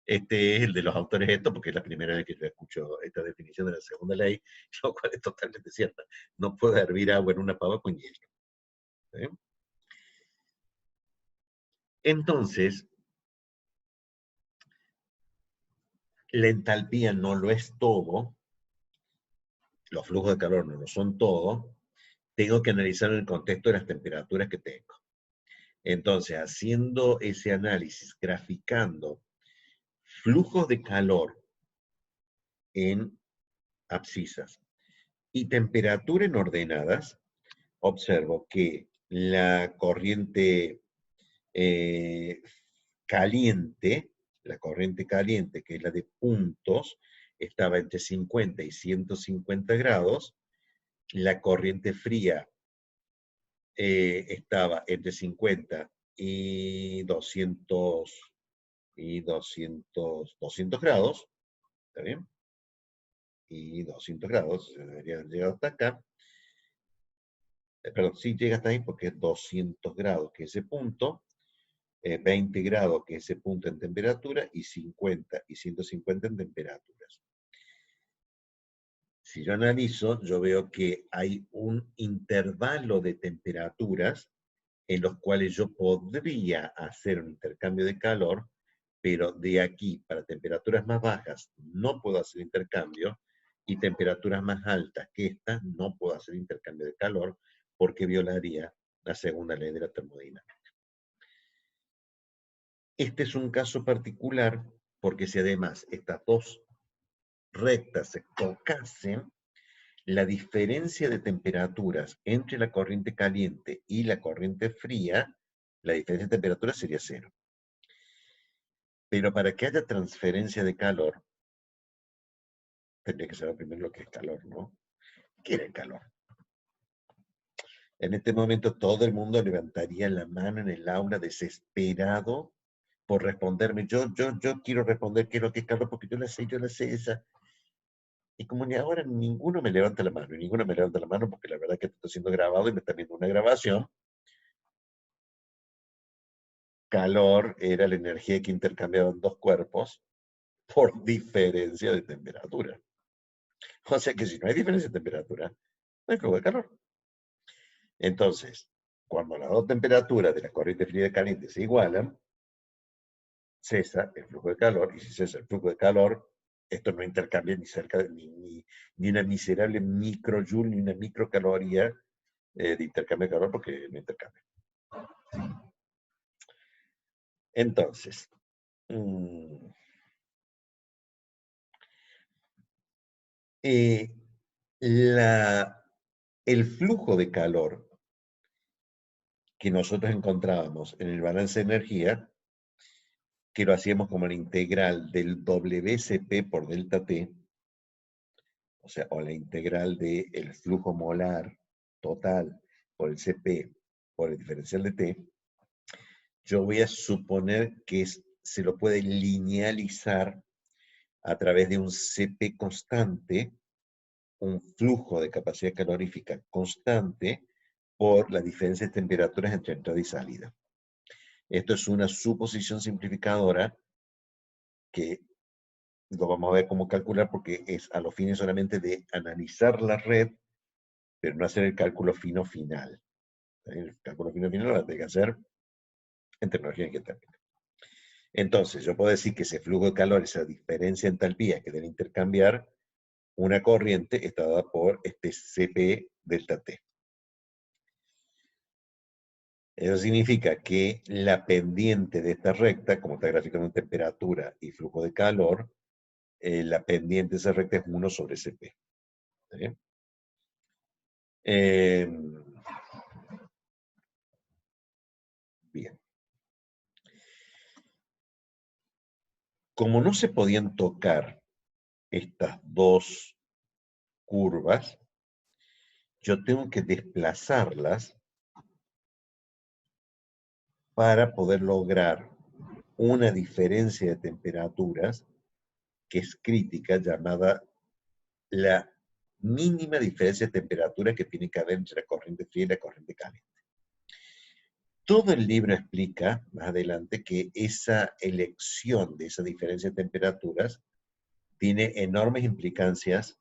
Este es el de los autores estos, porque es la primera vez que yo escucho esta definición de la segunda ley, lo cual es totalmente cierta. No puedo hervir agua en una pava con hielo. ¿Eh? Entonces, la entalpía no lo es todo, los flujos de calor no lo son todo, tengo que analizar en el contexto de las temperaturas que tengo. Entonces, haciendo ese análisis, graficando flujos de calor en abscisas y temperatura en ordenadas, observo que la corriente eh, caliente, la corriente caliente, que es la de puntos, estaba entre 50 y 150 grados, la corriente fría estaba entre 50 y 200 grados, ¿está bien? Y 200 grados, se debería haber llegado hasta acá. Perdón, sí llega hasta ahí porque es 200 grados, que es ese punto, 20 grados, que es ese punto en temperatura, y 50 y 150 en temperaturas. Si yo analizo, yo veo que hay un intervalo de temperaturas en los cuales yo podría hacer un intercambio de calor, pero de aquí para temperaturas más bajas no puedo hacer intercambio, y temperaturas más altas que estas no puedo hacer intercambio de calor porque violaría la segunda ley de la termodinámica. Este es un caso particular porque si además estas dos rectas se tocasen, la diferencia de temperaturas entre la corriente caliente y la corriente fría, la diferencia de temperatura sería cero. Pero para que haya transferencia de calor, tendría que saber primero lo que es calor, ¿no? ¿Qué era el calor? En este momento todo el mundo levantaría la mano en el aula desesperado por responderme. Yo quiero responder qué es lo que es calor porque yo la sé esa. Y como ni ahora ninguno me levanta la mano, y ninguno me levanta la mano porque la verdad que esto está siendo grabado y me está viendo una grabación, calor era la energía que intercambiaban dos cuerpos por diferencia de temperatura. O sea que si no hay diferencia de temperatura, no hay flujo de calor. Entonces, cuando las dos temperaturas de la corriente fría y caliente se igualan, cesa el flujo de calor, y si cesa el flujo de calor, esto no intercambia ni cerca de ni una miserable microjoule ni una microcaloría de intercambio de calor porque no intercambia. Entonces, el flujo de calor que nosotros encontrábamos en el balance de energía, que lo hacíamos como la integral del WCP por delta T, o sea, o la integral del flujo molar total por el CP por el diferencial de T, yo voy a suponer que se lo puede linealizar a través de un CP constante, un flujo de capacidad calorífica constante por la diferencia de temperaturas entre entrada y salida. Esto es una suposición simplificadora que lo vamos a ver cómo calcular porque es a los fines solamente de analizar la red, pero no hacer el cálculo fino final. El cálculo fino final lo va a tener que hacer en tecnología térmica. Entonces, yo puedo decir que ese flujo de calor, esa diferencia en entalpía que debe intercambiar una corriente, está dada por este CP delta T. Eso significa que la pendiente de esta recta, como está graficando en temperatura y flujo de calor, la pendiente de esa recta es 1 sobre CP. ¿Sí? Bien. Como no se podían tocar estas dos curvas, yo tengo que desplazarlas para poder lograr una diferencia de temperaturas que es crítica, llamada la mínima diferencia de temperatura que tiene que haber entre la corriente fría y la corriente caliente. Todo el libro explica, más adelante, que esa elección de esa diferencia de temperaturas tiene enormes implicancias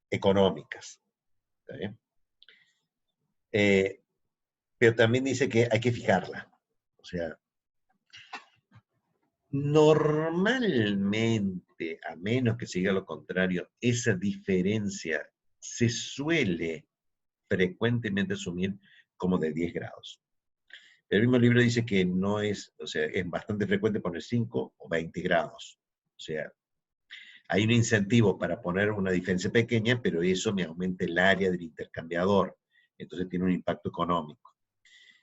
económicas. Pero también dice que hay que fijarla. O sea, normalmente, a menos que se diga lo contrario, esa diferencia se suele frecuentemente asumir como de 10 grados. El mismo libro dice que no es, o sea, es bastante frecuente poner 5 o 20 grados. O sea, hay un incentivo para poner una diferencia pequeña, pero eso me aumenta el área del intercambiador. Entonces tiene un impacto económico.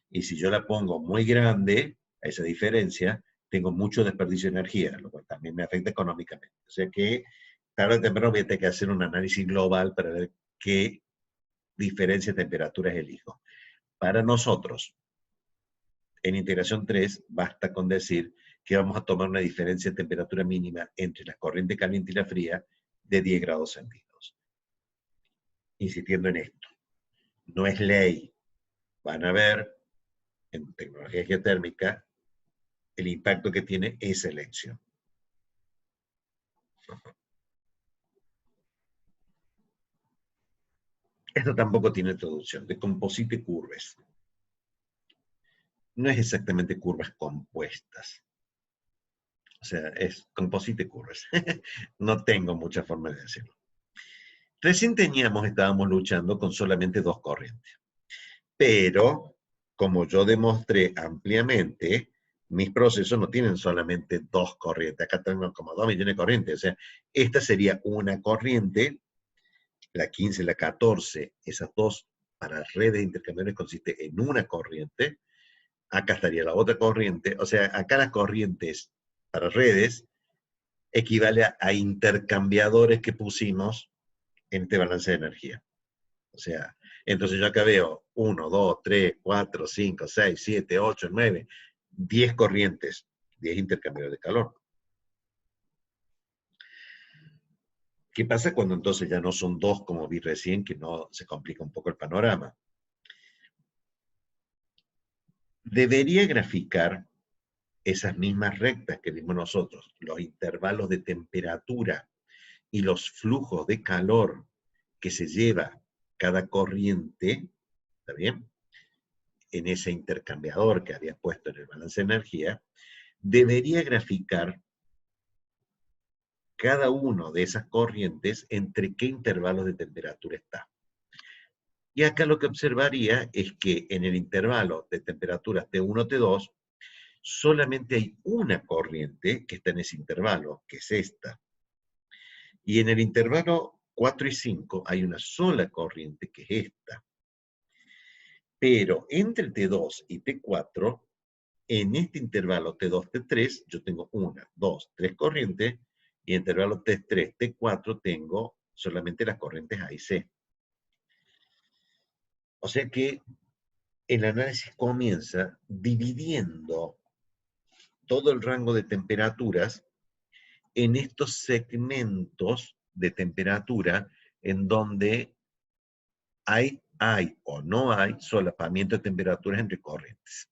Y si yo la pongo muy grande, a esa diferencia, tengo mucho desperdicio de energía, lo cual también me afecta económicamente. O sea que tarde o temprano voy a tener que hacer un análisis global para ver qué diferencia de temperaturas elijo. Para nosotros, en integración 3, basta con decir que vamos a tomar una diferencia de temperatura mínima entre la corriente caliente y la fría de 10 grados centígrados. Insistiendo en esto, no es ley. Van a ver en tecnología geotérmica el impacto que tiene esa elección. Esto tampoco tiene traducción, de composite curves. No es exactamente curvas compuestas. O sea, es composite curves. No tengo mucha forma de decirlo. Recién estábamos luchando con solamente dos corrientes. Pero, como yo demostré ampliamente, mis procesos no tienen solamente dos corrientes, acá tengo como 2 millones de corrientes, o sea, esta sería una corriente, la 15, la 14, esas dos para redes de intercambiadores consiste en una corriente, acá estaría la otra corriente, o sea, acá las corrientes para redes equivale a intercambiadores que pusimos en este balance de energía. O sea, entonces yo acá veo 1, 2, 3, 4, 5, 6, 7, 8, 9, 10 corrientes, 10 intercambiadores de calor. ¿Qué pasa cuando entonces ya no son dos, como vi recién, que no se complica un poco el panorama? Debería graficar esas mismas rectas que vimos nosotros, los intervalos de temperatura y los flujos de calor que se lleva cada corriente, ¿está bien? En ese intercambiador que había puesto en el balance de energía, debería graficar cada uno de esas corrientes entre qué intervalos de temperatura está. Y acá lo que observaría es que en el intervalo de temperaturas T1, T2, solamente hay una corriente que está en ese intervalo, que es esta. Y en el intervalo 4 y 5 hay una sola corriente, que es esta. Pero entre T2 y T4, en este intervalo T2, T3, yo tengo 1, 2, 3 corrientes, y en el intervalo T3, T4 tengo solamente las corrientes A y C. O sea que el análisis comienza dividiendo todo el rango de temperaturas en estos segmentos de temperatura en donde hay o no hay solapamiento de temperaturas entre corrientes.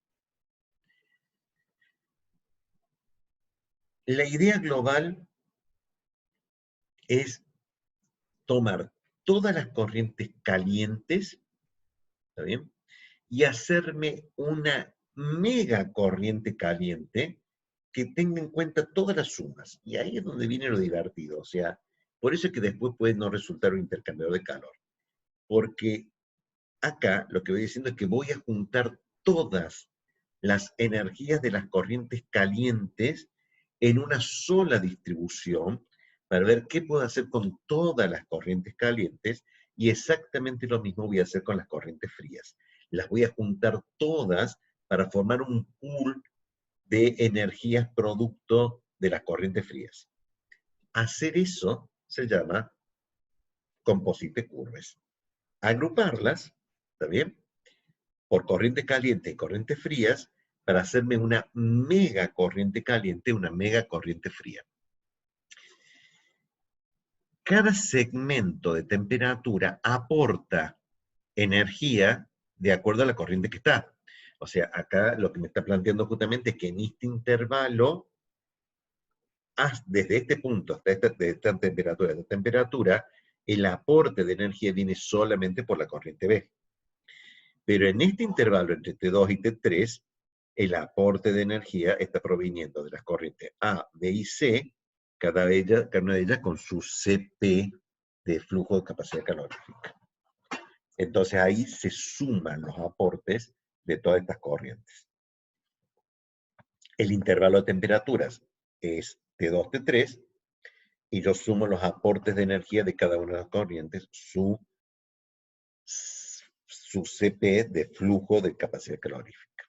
La idea global es tomar todas las corrientes calientes, ¿está bien? Y hacerme una mega corriente caliente que tenga en cuenta todas las sumas. Y ahí es donde viene lo divertido. O sea, por eso es que después puede no resultar un intercambiador de calor. Porque acá lo que voy diciendo es que voy a juntar todas las energías de las corrientes calientes en una sola distribución para ver qué puedo hacer con todas las corrientes calientes, y exactamente lo mismo voy a hacer con las corrientes frías. Las voy a juntar todas para formar un pool de energías producto de las corrientes frías. Hacer eso se llama composite curves. Agruparlas, ¿está bien?, por corriente caliente y corrientes frías, para hacerme una mega corriente caliente, una mega corriente fría. Cada segmento de temperatura aporta energía de acuerdo a la corriente que está. O sea, acá lo que me está planteando justamente es que en este intervalo, desde este punto hasta esta temperatura, el aporte de energía viene solamente por la corriente B. Pero en este intervalo entre T2 y T3, el aporte de energía está proviniendo de las corrientes A, B y C, cada una de ellas con su CP de flujo de capacidad calorífica. Entonces ahí se suman los aportes de todas estas corrientes. El intervalo de temperaturas es T2, T3, y yo sumo los aportes de energía de cada una de las corrientes, su CP de flujo de capacidad calorífica.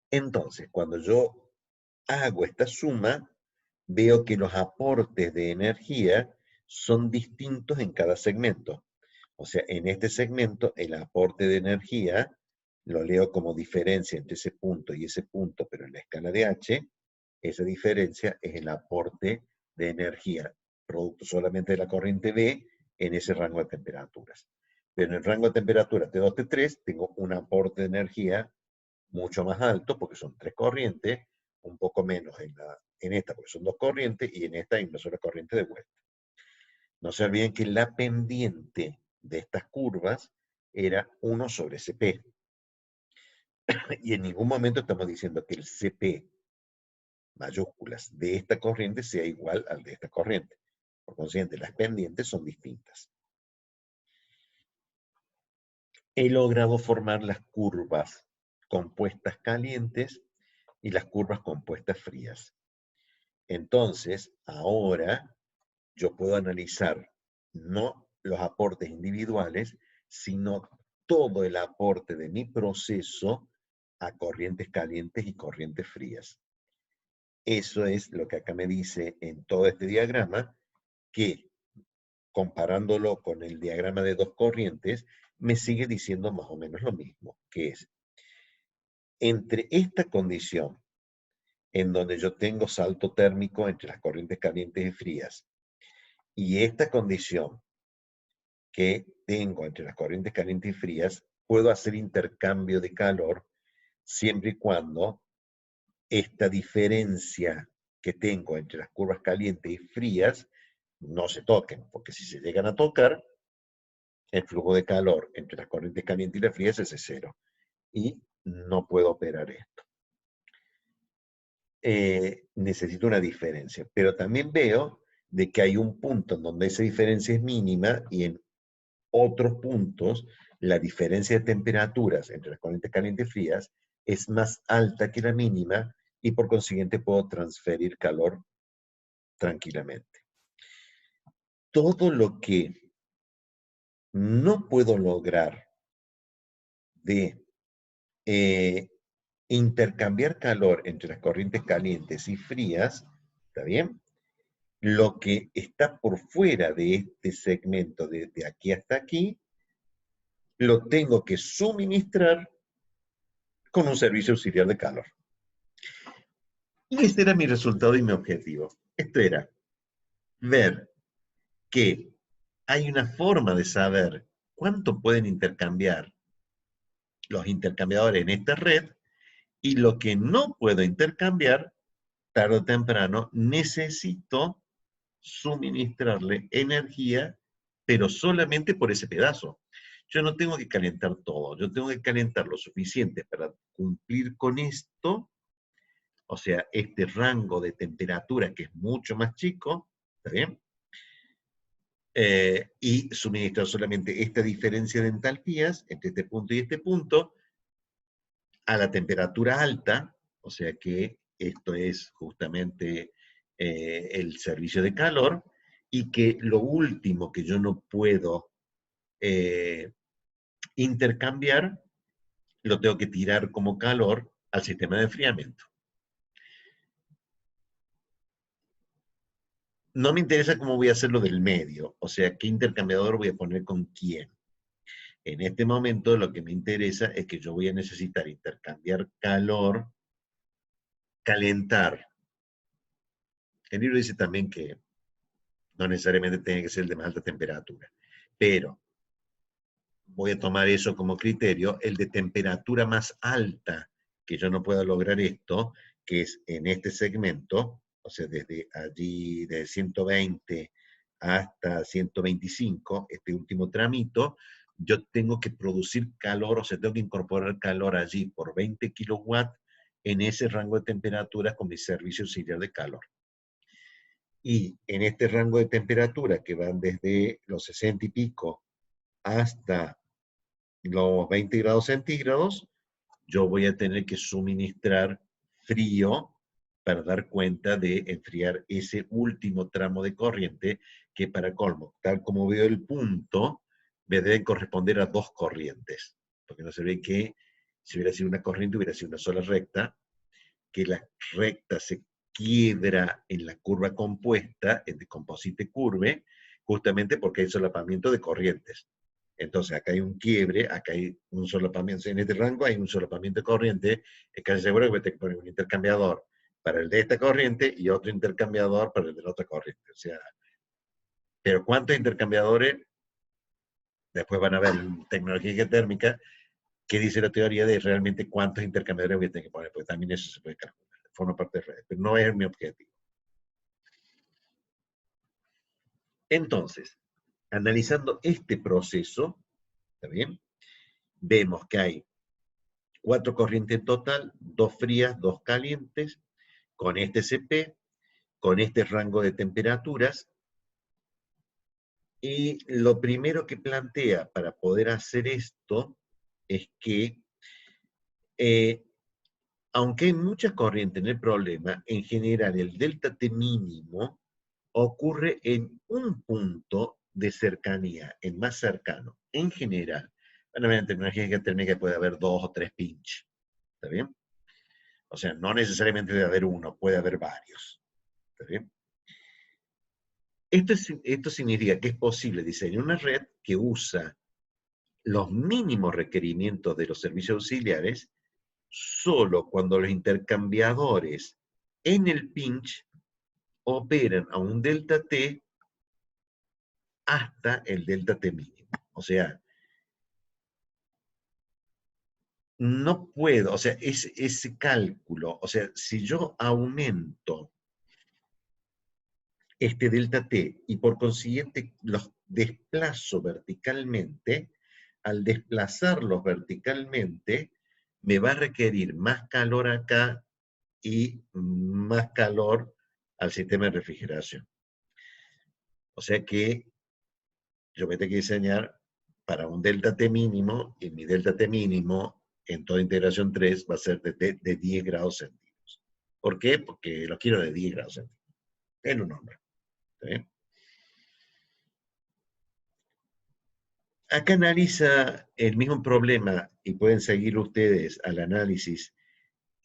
Entonces, cuando yo hago esta suma, veo que los aportes de energía son distintos en cada segmento. O sea, en este segmento, el aporte de energía lo leo como diferencia entre ese punto y ese punto, pero en la escala de H, esa diferencia es el aporte de energía, producto solamente de la corriente B en ese rango de temperaturas. Pero en el rango de temperatura T2, T3, tengo un aporte de energía mucho más alto, porque son 3 corrientes, un poco menos en esta, porque son 2 corrientes, y en esta hay una sola corriente de vuelta. No se olviden que la pendiente de estas curvas era 1 sobre CP. Y en ningún momento estamos diciendo que el CP mayúsculas de esta corriente sea igual al de esta corriente. Por consiguiente, las pendientes son distintas. He logrado formar las curvas compuestas calientes y las curvas compuestas frías. Entonces, ahora yo puedo analizar no los aportes individuales, sino todo el aporte de mi proceso a corrientes calientes y corrientes frías. Eso es lo que acá me dice en todo este diagrama, que comparándolo con el diagrama de dos corrientes, me sigue diciendo más o menos lo mismo, que es entre esta condición en donde yo tengo salto térmico entre las corrientes calientes y frías, y esta condición que tengo entre las corrientes calientes y frías, puedo hacer intercambio de calor siempre y cuando esta diferencia que tengo entre las curvas calientes y frías no se toquen, porque si se llegan a tocar, el flujo de calor entre las corrientes calientes y las frías es de cero, y no puedo operar esto. Necesito una diferencia, pero también veo de que hay un punto en donde esa diferencia es mínima y en otros puntos la diferencia de temperaturas entre las corrientes calientes y frías es más alta que la mínima y por consiguiente puedo transferir calor tranquilamente. Todo lo que no puedo lograr de intercambiar calor entre las corrientes calientes y frías, ¿está bien? Lo que está por fuera de este segmento, de aquí hasta aquí, lo tengo que suministrar con un servicio auxiliar de calor. Y este era mi resultado y mi objetivo. Esto era ver que hay una forma de saber cuánto pueden intercambiar los intercambiadores en esta red y lo que no puedo intercambiar, tarde o temprano, necesito suministrarle energía, pero solamente por ese pedazo. Yo no tengo que calentar todo, yo tengo que calentar lo suficiente para cumplir con esto, o sea, este rango de temperatura que es mucho más chico, ¿está bien? Y suministrar solamente esta diferencia de entalpías entre este punto y este punto a la temperatura alta, o sea que esto es justamente el servicio de calor, y que lo último que yo no puedo eh, intercambiar, lo tengo que tirar como calor al sistema de enfriamiento. No me interesa cómo voy a hacer lo del medio, o sea, qué intercambiador voy a poner con quién. En este momento lo que me interesa es que yo voy a necesitar intercambiar calor, calentar. El libro dice también que no necesariamente tiene que ser el de más alta temperatura, pero voy a tomar eso como criterio, el de temperatura más alta, que yo no pueda lograr esto, que es en este segmento, o sea, desde allí, de 120 hasta 125, este último tramito, yo tengo que producir calor, o sea, tengo que incorporar calor allí por 20 kilowatts en ese rango de temperaturas con mi servicio auxiliar de calor. Y en este rango de temperatura que van desde los 60 y pico hasta los 20 grados centígrados, yo voy a tener que suministrar frío para dar cuenta de enfriar ese último tramo de corriente que, para colmo, tal como veo el punto, me deben corresponder a dos corrientes, porque no se ve que si hubiera sido una corriente hubiera sido una sola recta, que la recta se quiebra en la curva compuesta, en de composite curve, justamente porque hay solapamiento de corrientes. Entonces, acá hay un quiebre, acá hay un solapamiento, en este rango hay un solapamiento de corriente, es casi seguro que voy a tener que poner un intercambiador para el de esta corriente y otro intercambiador para el de la otra corriente. O sea, pero ¿cuántos intercambiadores? Después van a ver en tecnología térmica qué dice la teoría de realmente cuántos intercambiadores voy a tener que poner, porque también eso se puede calcular, forma parte de redes, pero no es mi objetivo. Entonces, analizando este proceso, ¿está bien? Vemos que hay 4 corrientes en total, 2 frías, 2 calientes, con este CP, con este rango de temperaturas, y lo primero que plantea para poder hacer esto es que aunque hay mucha corriente en el problema, en general el delta T mínimo ocurre en un punto de cercanía, el más cercano, en general. Bueno, en tecnología térmica puede haber 2 o 3 pinch, ¿está bien? O sea, no necesariamente debe haber uno, puede haber varios, ¿está bien? Esto significa que es posible diseñar una red que usa los mínimos requerimientos de los servicios auxiliares solo cuando los intercambiadores en el pinch operan a un delta T hasta el delta T mínimo. O sea, no puedo, o sea, ese cálculo, o sea, si yo aumento este delta T y por consiguiente los desplazo verticalmente, al desplazarlos verticalmente, me va a requerir más calor acá y más calor al sistema de refrigeración. O sea que yo me tengo que diseñar para un delta T mínimo, y mi delta T mínimo en toda integración 3 va a ser de 10 grados centígrados. ¿Por qué? Porque lo quiero de 10 grados centígrados. En un nombre. ¿Sí? Acá analiza el mismo problema y pueden seguir ustedes al análisis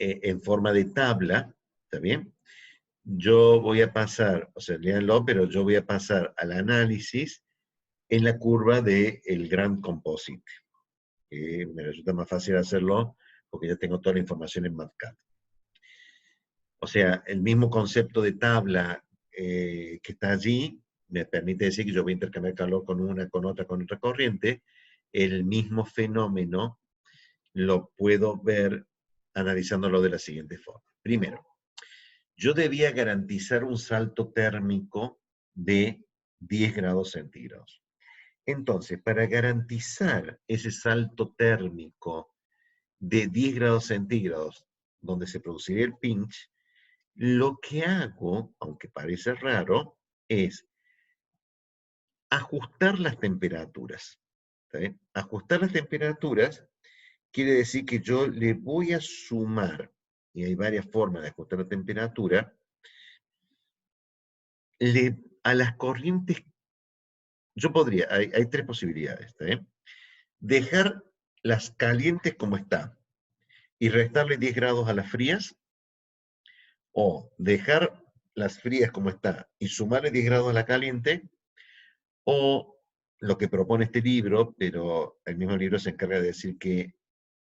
en forma de tabla, ¿está bien? Yo voy a pasar, o sea, léanlo, pero yo voy a pasar al análisis en la curva del Grand Composite. Me resulta más fácil hacerlo porque ya tengo toda la información en MATLAB. O sea, el mismo concepto de tabla que está allí me permite decir que yo voy a intercambiar calor con una, con otra corriente. El mismo fenómeno lo puedo ver analizándolo de la siguiente forma. Primero, yo debía garantizar un salto térmico de 10 grados centígrados. Entonces, para garantizar ese salto térmico de 10 grados centígrados, donde se produciría el pinch, lo que hago, aunque parece raro, es ajustar las temperaturas. ¿Está bien? Ajustar las temperaturas quiere decir que yo le voy a sumar, y hay varias formas de ajustar la temperatura, a las corrientes, yo podría, hay tres posibilidades, ¿está bien? Dejar las calientes como están y restarle 10 grados a las frías, o dejar las frías como está y sumarle 10 grados a la caliente, o lo que propone este libro, pero el mismo libro se encarga de decir que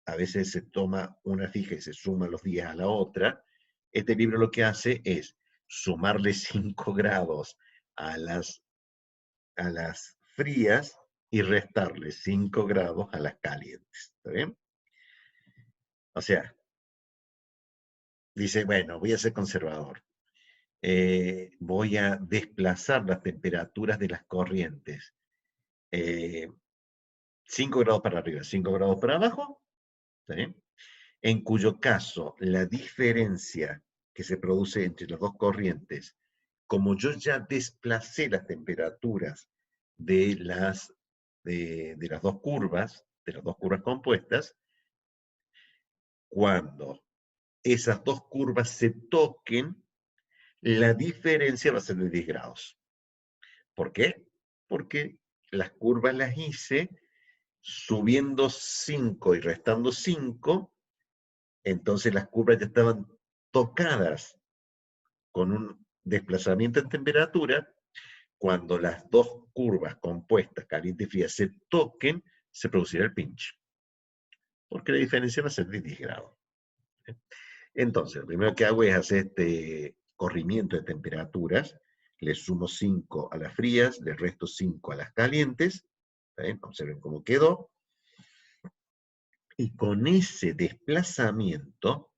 a veces se toma una fija y se suma los días a la otra. Este libro lo que hace es sumarle 5 grados a las frías y restarle 5 grados a las calientes. ¿Está bien? O sea, dice, bueno, voy a ser conservador. Voy a desplazar las temperaturas de las corrientes. 5 grados para arriba, 5 grados para abajo, ¿sí? En cuyo caso la diferencia que se produce entre las dos corrientes, como yo ya desplacé las temperaturas de las dos curvas compuestas, cuando esas dos curvas se toquen, la diferencia va a ser de 10 grados. ¿Por qué? Porque las curvas las hice subiendo 5 y restando 5, entonces las curvas ya estaban tocadas con un desplazamiento en temperatura. Cuando las dos curvas compuestas, caliente y fría, se toquen, se producirá el pinch. Porque la diferencia va a ser de 10 grados. Entonces, lo primero que hago es hacer este corrimiento de temperaturas. Le sumo 5 a las frías, le resto 5 a las calientes. Observen cómo quedó. Y con ese desplazamiento,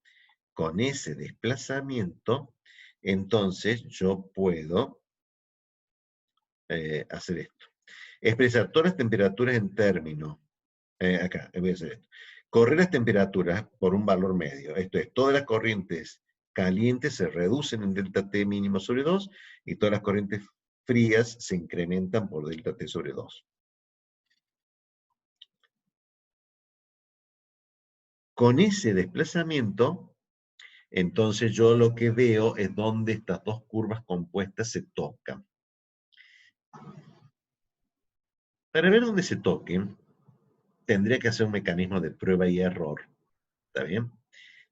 entonces yo puedo hacer esto. Expresar todas las temperaturas en términos. Acá, voy a hacer esto. Correr las temperaturas por un valor medio. Esto es, todas las corrientes calientes se reducen en delta T mínimo sobre 2 y todas las corrientes frías se incrementan por delta T sobre 2. Con ese desplazamiento, Entonces yo lo que veo es dónde estas dos curvas compuestas se tocan. Para ver dónde se toquen, tendría que hacer un mecanismo de prueba y error, ¿está bien?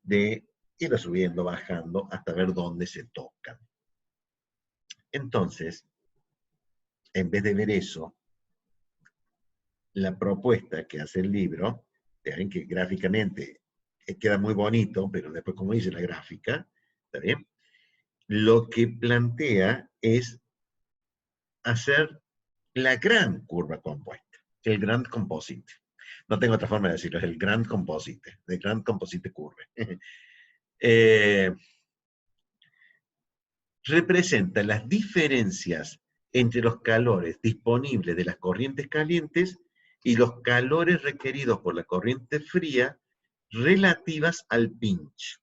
De ir subiendo, bajando, hasta ver dónde se tocan. Entonces, en vez de ver eso, la propuesta que hace el libro, ven que gráficamente queda muy bonito, pero después como dice la gráfica, ¿está bien? Lo que plantea es hacer la gran curva compuesta, el Grand Composite. No tengo otra forma de decirlo, es el Grand Composite, el Grand Composite Curve. Representa las diferencias entre los calores disponibles de las corrientes calientes y los calores requeridos por la corriente fría relativas al pinch.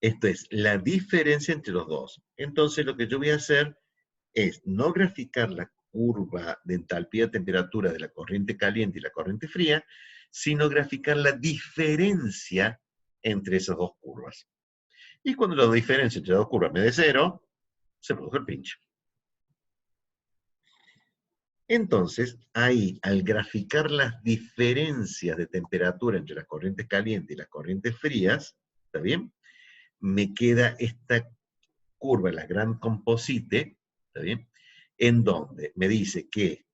Esto es la diferencia entre los dos. Entonces lo que yo voy a hacer es no graficar la curva de entalpía de temperatura de la corriente caliente y la corriente fría, sino graficar la diferencia entre esas dos curvas. Y cuando la diferencia entre las dos curvas me dé cero, se produce el pinch. Entonces, ahí, al graficar las diferencias de temperatura entre las corrientes calientes y las corrientes frías, ¿está bien? Me queda esta curva, la gran composite, ¿está bien? En donde me dice que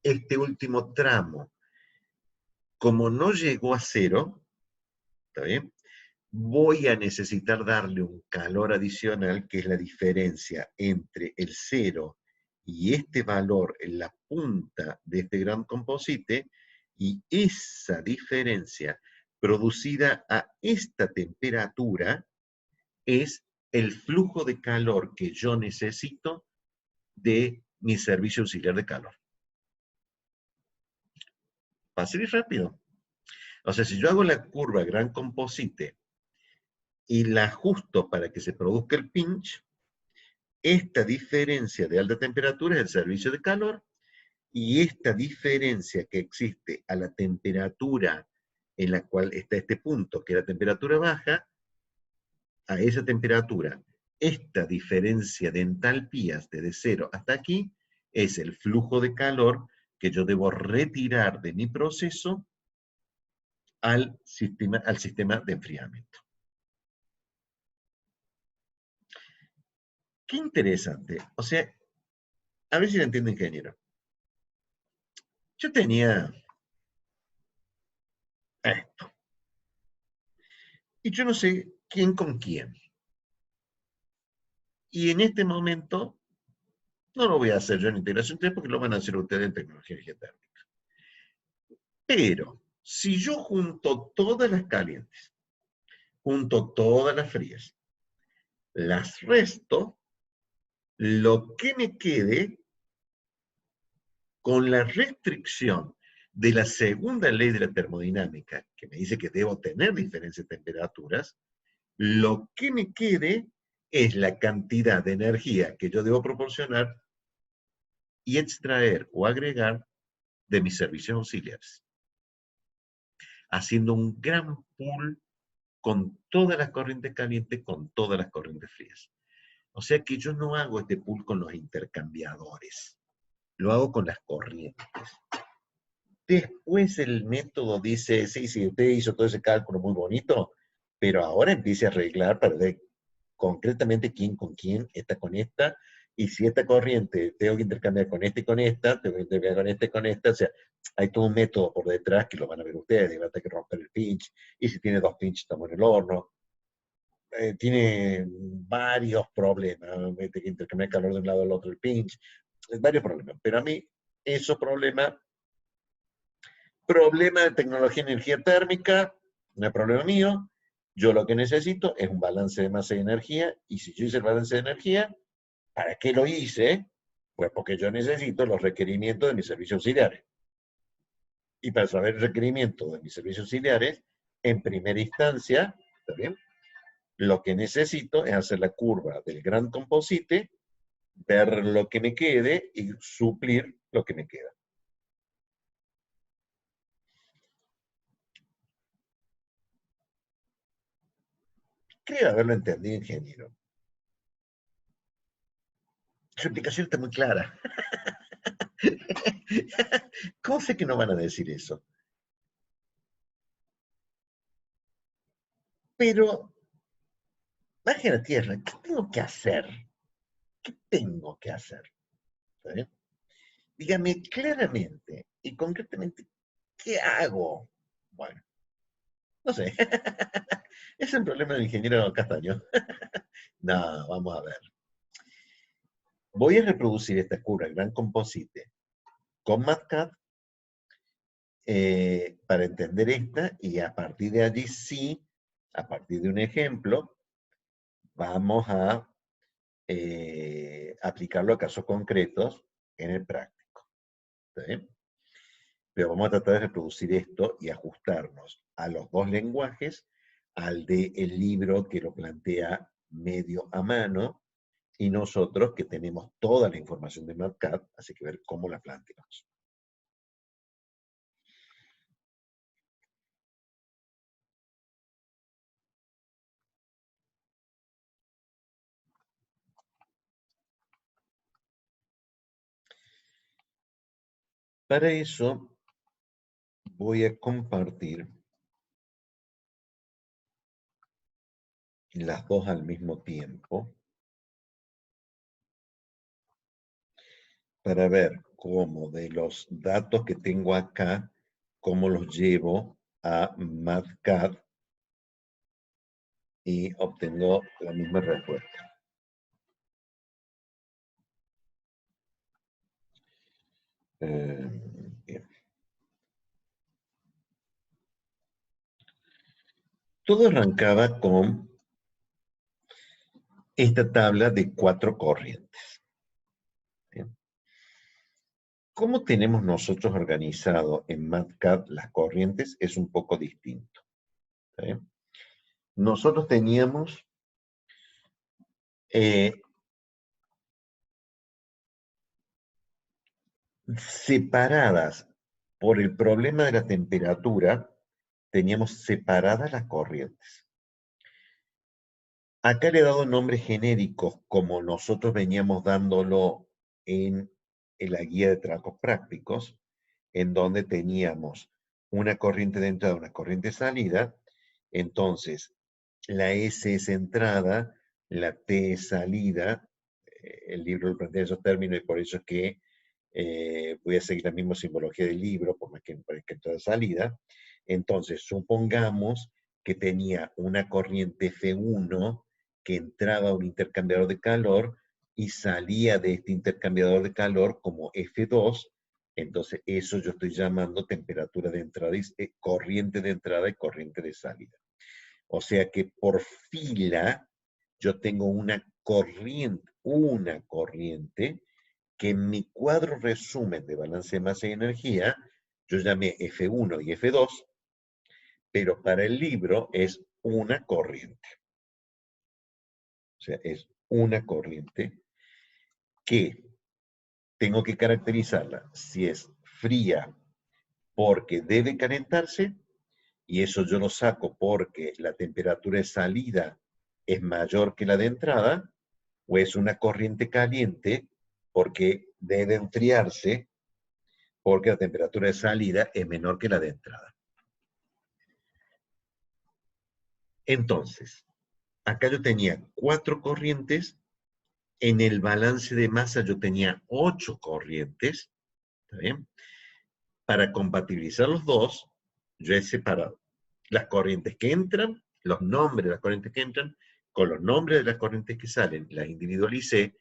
este último tramo, como no llegó a cero, ¿está bien? Voy a necesitar darle un calor adicional, que es la diferencia entre el cero y este valor en la punta de este gran composite, y esa diferencia producida a esta temperatura es el flujo de calor que yo necesito de mi servicio auxiliar de calor. Fácil y rápido. O sea, si yo hago la curva gran composite y la ajusto para que se produzca el pinch, esta diferencia de alta temperatura es el servicio de calor, y esta diferencia que existe a la temperatura en la cual está este punto, que es la temperatura baja, a esa temperatura, esta diferencia de entalpías desde 0 hasta aquí es el flujo de calor que yo debo retirar de mi proceso al sistema de enfriamiento. Qué interesante. O sea, a ver si lo entiende, ingeniero. Yo tenía esto, y yo no sé quién con quién. Y en este momento no lo voy a hacer yo en integración 3 porque lo van a hacer ustedes en tecnología térmica. Pero si yo junto todas las calientes, junto todas las frías, las resto, lo que me quede con la restricción de la segunda ley de la termodinámica, que me dice que debo tener diferentes temperaturas, lo que me quede es la cantidad de energía que yo debo proporcionar y extraer o agregar de mis servicios auxiliares, haciendo un gran pool con todas las corrientes calientes, con todas las corrientes frías. O sea que yo no hago este pool con los intercambiadores, lo hago con las corrientes. Después el método dice, sí, sí, usted hizo todo ese cálculo muy bonito, pero ahora empiece a arreglar para ver concretamente quién con quién está con esta, y si esta corriente tengo que intercambiar con esta y con esta, tengo que intercambiar con esta y con esta, o sea, hay todo un método por detrás que lo van a ver ustedes, va a tener que romper el pinch, y si tiene dos pinches estamos en el horno. Tiene varios problemas, tiene que intercambiar calor de un lado al otro el pinch, varios problemas, pero a mí esos problema de tecnología de energía térmica, no es problema mío. Yo lo que necesito es un balance de masa y energía, y si yo hice el balance de energía, ¿para qué lo hice? Pues porque yo necesito los requerimientos de mis servicios auxiliares. Y para saber el requerimiento de mis servicios auxiliares, en primera instancia, ¿está bien? Lo que necesito es hacer la curva del gran composite, ver lo que me quede y suplir lo que me queda. Creo haberlo entendido, ingeniero. Su explicación está muy clara. ¿Cómo sé que no van a decir eso? Pero, baje a la tierra, ¿qué tengo que hacer? ¿Qué tengo que hacer? ¿Está bien? Dígame claramente y concretamente, ¿qué hago? Bueno, no sé. Es un problema del ingeniero Castaño. No, vamos a ver. Voy a reproducir esta curva, el gran composite, con MATCAD para entender esta y a partir de allí sí, a partir de un ejemplo, vamos a aplicarlo a casos concretos en el práctico. ¿Está bien? Pero vamos a tratar de reproducir esto y ajustarnos a los dos lenguajes, al del libro que lo plantea medio a mano y nosotros que tenemos toda la información de MATCAD, así que ver cómo la planteamos. Para eso voy a compartir las dos al mismo tiempo para ver cómo de los datos que tengo acá, cómo los llevo a MATCAD y obtengo la misma respuesta. Bien. Todo arrancaba con esta tabla de 4 corrientes. Bien. ¿Cómo tenemos nosotros organizado en MATCAD las corrientes? Es un poco distinto. Bien. Nosotros teníamos separadas por el problema de la temperatura, teníamos separadas las corrientes. Acá le he dado nombres genéricos como nosotros veníamos dándolo en la guía de trabajos prácticos, en donde teníamos una corriente de entrada, una corriente de salida. Entonces, la S es entrada, la T es salida. El libro lo plantea esos términos y por eso es que voy a seguir la misma simbología del libro, por más que parezca entrada salida. Entonces, supongamos que tenía una corriente F1 que entraba a un intercambiador de calor y salía de este intercambiador de calor como F2. Entonces, eso yo estoy llamando temperatura de entrada, corriente de entrada y corriente de salida. O sea que por fila yo tengo una corriente que en mi cuadro resumen de balance de masa y energía, yo llamé F1 y F2, pero para el libro es una corriente. O sea, es una corriente que tengo que caracterizarla si es fría porque debe calentarse, y eso yo lo saco porque la temperatura de salida es mayor que la de entrada, o es una corriente caliente porque debe enfriarse porque la temperatura de salida es menor que la de entrada. Entonces, acá yo tenía 4 corrientes, en el balance de masa yo tenía 8 corrientes, ¿está bien? Para compatibilizar los dos, yo he separado las corrientes que entran, los nombres de las corrientes que entran, con los nombres de las corrientes que salen, las individualicé,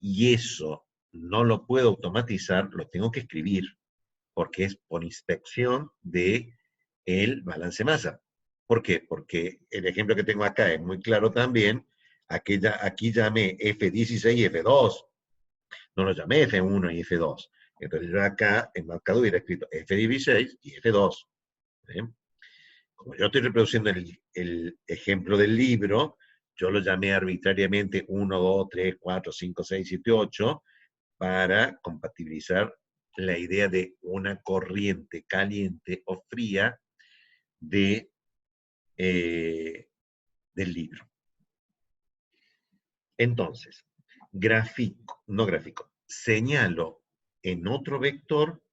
y eso no lo puedo automatizar, lo tengo que escribir, porque es por inspección de el balance masa. ¿Por qué? Porque el ejemplo que tengo acá es muy claro también. Aquí llamé F16 y F2. No lo llamé F1 y F2. Entonces yo acá en marcador hubiera escrito F16 y F2. ¿Sí? Como yo estoy reproduciendo el ejemplo del libro, yo lo llamé arbitrariamente 1, 2, 3, 4, 5, 6, 7, 8 para compatibilizar la idea de una corriente caliente o fría de, del libro. Entonces, señalo en otro vector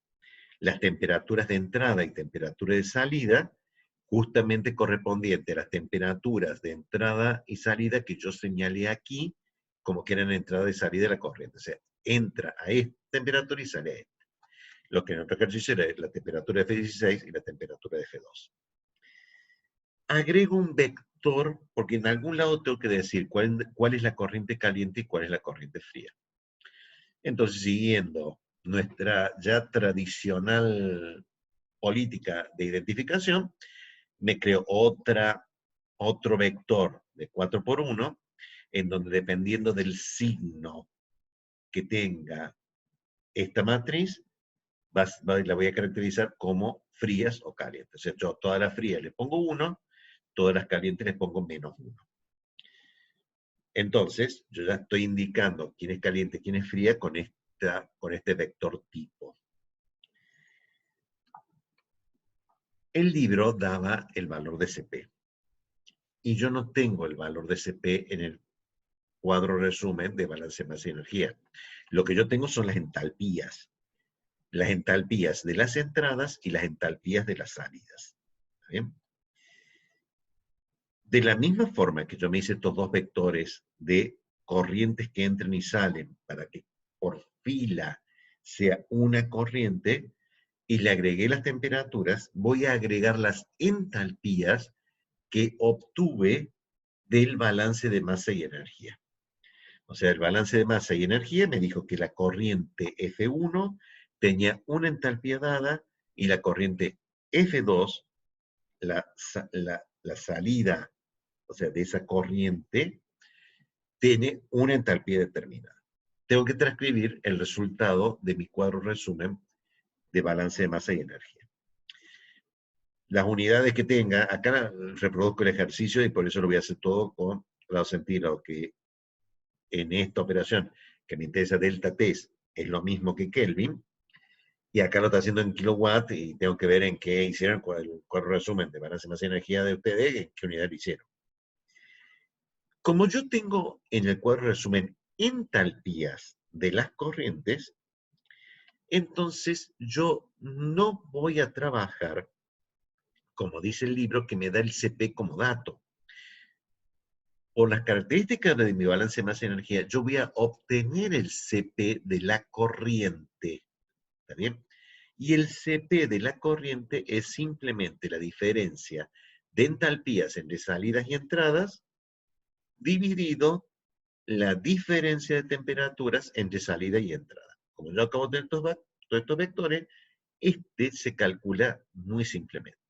las temperaturas de entrada y temperatura de salida, justamente correspondiente a las temperaturas de entrada y salida que yo señalé aquí, como que eran entrada y salida de la corriente. O sea, entra a esta temperatura y sale a esta. Lo que en otro ejercicio era la temperatura de F16 y la temperatura de F2. Agrego un vector, porque en algún lado tengo que decir cuál es la corriente caliente y cuál es la corriente fría. Entonces, siguiendo nuestra ya tradicional política de identificación, me creo otro vector de 4×1, en donde dependiendo del signo que tenga esta matriz, la voy a caracterizar como frías o calientes. O sea, yo a todas las frías le pongo 1, todas las calientes les pongo -1. Entonces, yo ya estoy indicando quién es caliente, quién es fría con este vector tipo. El libro daba el valor de Cp. Y yo no tengo el valor de Cp en el cuadro resumen de balance de masa y energía. Lo que yo tengo son las entalpías. Las entalpías de las entradas y las entalpías de las salidas. ¿Bien? De la misma forma que yo me hice estos dos vectores de corrientes que entran y salen para que por fila sea una corriente, y le agregué las temperaturas, voy a agregar las entalpías que obtuve del balance de masa y energía. O sea, el balance de masa y energía me dijo que la corriente F1 tenía una entalpía dada y la corriente F2, la salida, o sea, de esa corriente, tiene una entalpía determinada. Tengo que transcribir el resultado de mi cuadro resumen de balance de masa y energía. Las unidades que tenga, acá reproduzco el ejercicio y por eso lo voy a hacer todo con grado centígrado, que en esta operación que me interesa delta T es lo mismo que Kelvin, y acá lo está haciendo en kilowatt y tengo que ver en qué hicieron el cuadro resumen de balance de masa y energía de ustedes, en qué unidad lo hicieron. Como yo tengo en el cuadro resumen entalpías de las corrientes, entonces yo no voy a trabajar, como dice el libro, que me da el Cp como dato. Por las características de mi balance de masa y energía, yo voy a obtener el Cp de la corriente. ¿Está bien? Y el Cp de la corriente es simplemente la diferencia de entalpías entre salidas y entradas dividido la diferencia de temperaturas entre salida y entrada. Como yo acabo de todos estos vectores, este se calcula muy simplemente.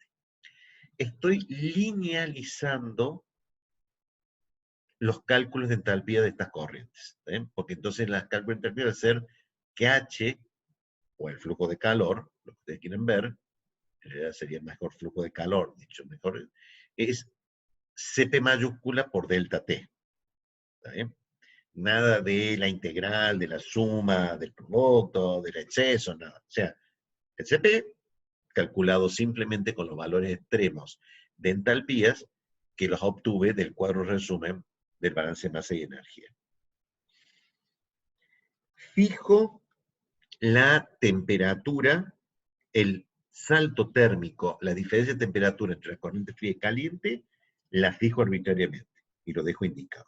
Estoy linealizando los cálculos de entalpía de estas corrientes, ¿ven? Porque entonces las cálculos de entalpía van a ser que H, o el flujo de calor, lo que ustedes quieren ver, en realidad sería el mejor flujo de calor, dicho mejor, es Cp mayúscula por delta T. ¿Está bien? Nada de la integral, de la suma, del producto, del exceso, nada. O sea, el Cp calculado simplemente con los valores extremos de entalpías que los obtuve del cuadro resumen del balance de masa y energía. Fijo la temperatura, el salto térmico, la diferencia de temperatura entre la corriente fría y caliente, la fijo arbitrariamente y lo dejo indicado.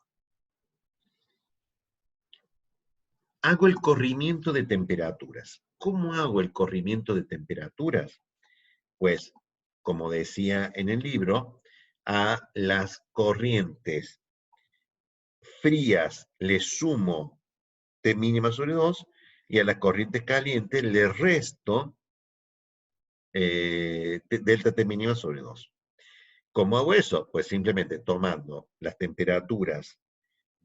Hago el corrimiento de temperaturas. ¿Cómo hago el corrimiento de temperaturas? Pues, como decía en el libro, a las corrientes frías le sumo T mínima sobre 2 y a las corrientes calientes le resto delta T mínima sobre 2. ¿Cómo hago eso? Pues simplemente tomando las temperaturas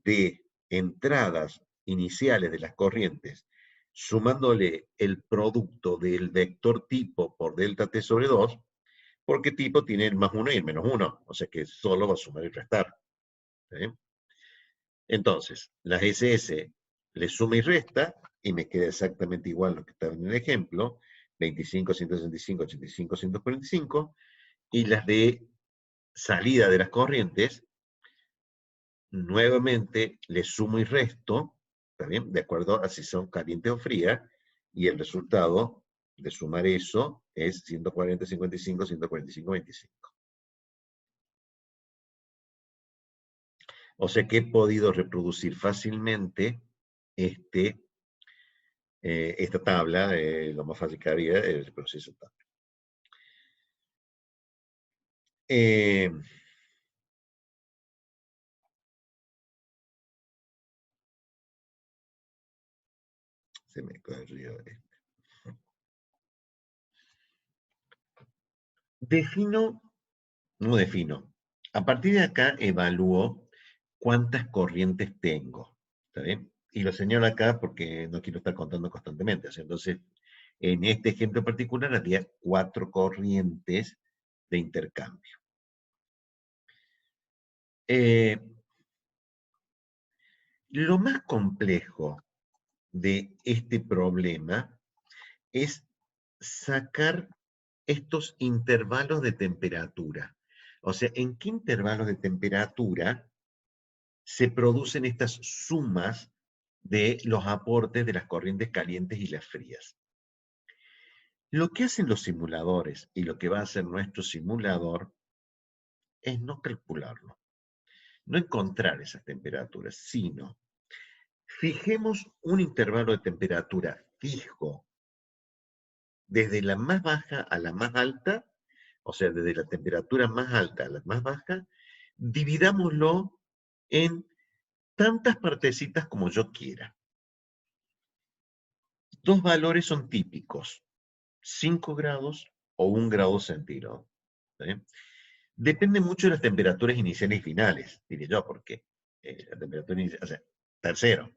de entradas iniciales de las corrientes, sumándole el producto del vector tipo por delta T sobre 2, porque tipo tiene el más 1 y el menos 1, o sea que solo va a sumar y restar. ¿Sí? Entonces, las SS le suma y resta, y me queda exactamente igual lo que está en el ejemplo, 25, 165, 85, 145, y las de salida de las corrientes, nuevamente le sumo y resto, ¿está bien? De acuerdo a si son calientes o frías, y el resultado de sumar eso es 140, 55, 145, 25. O sea que he podido reproducir fácilmente esta tabla, lo más fácil que había, el proceso tabla. Se me corrió esto. No defino. A partir de acá evalúo cuántas corrientes tengo. ¿Está bien? Y lo señalo acá porque no quiero estar contando constantemente. Entonces, en este ejemplo particular había 4 corrientes de intercambio. Lo más complejo de este problema es sacar estos intervalos de temperatura. O sea, ¿en qué intervalos de temperatura se producen estas sumas de los aportes de las corrientes calientes y las frías? Lo que hacen los simuladores y lo que va a hacer nuestro simulador es no calcularlo, no encontrar esas temperaturas, sino fijemos un intervalo de temperatura fijo desde la más baja a la más alta, o sea, desde la temperatura más alta a la más baja, dividámoslo en tantas partecitas como yo quiera. Dos valores son típicos, 5 grados o 1 grado centígrado. ¿Sí? Depende mucho de las temperaturas iniciales y finales, diré yo, porque la temperatura inicial, o sea, tercero,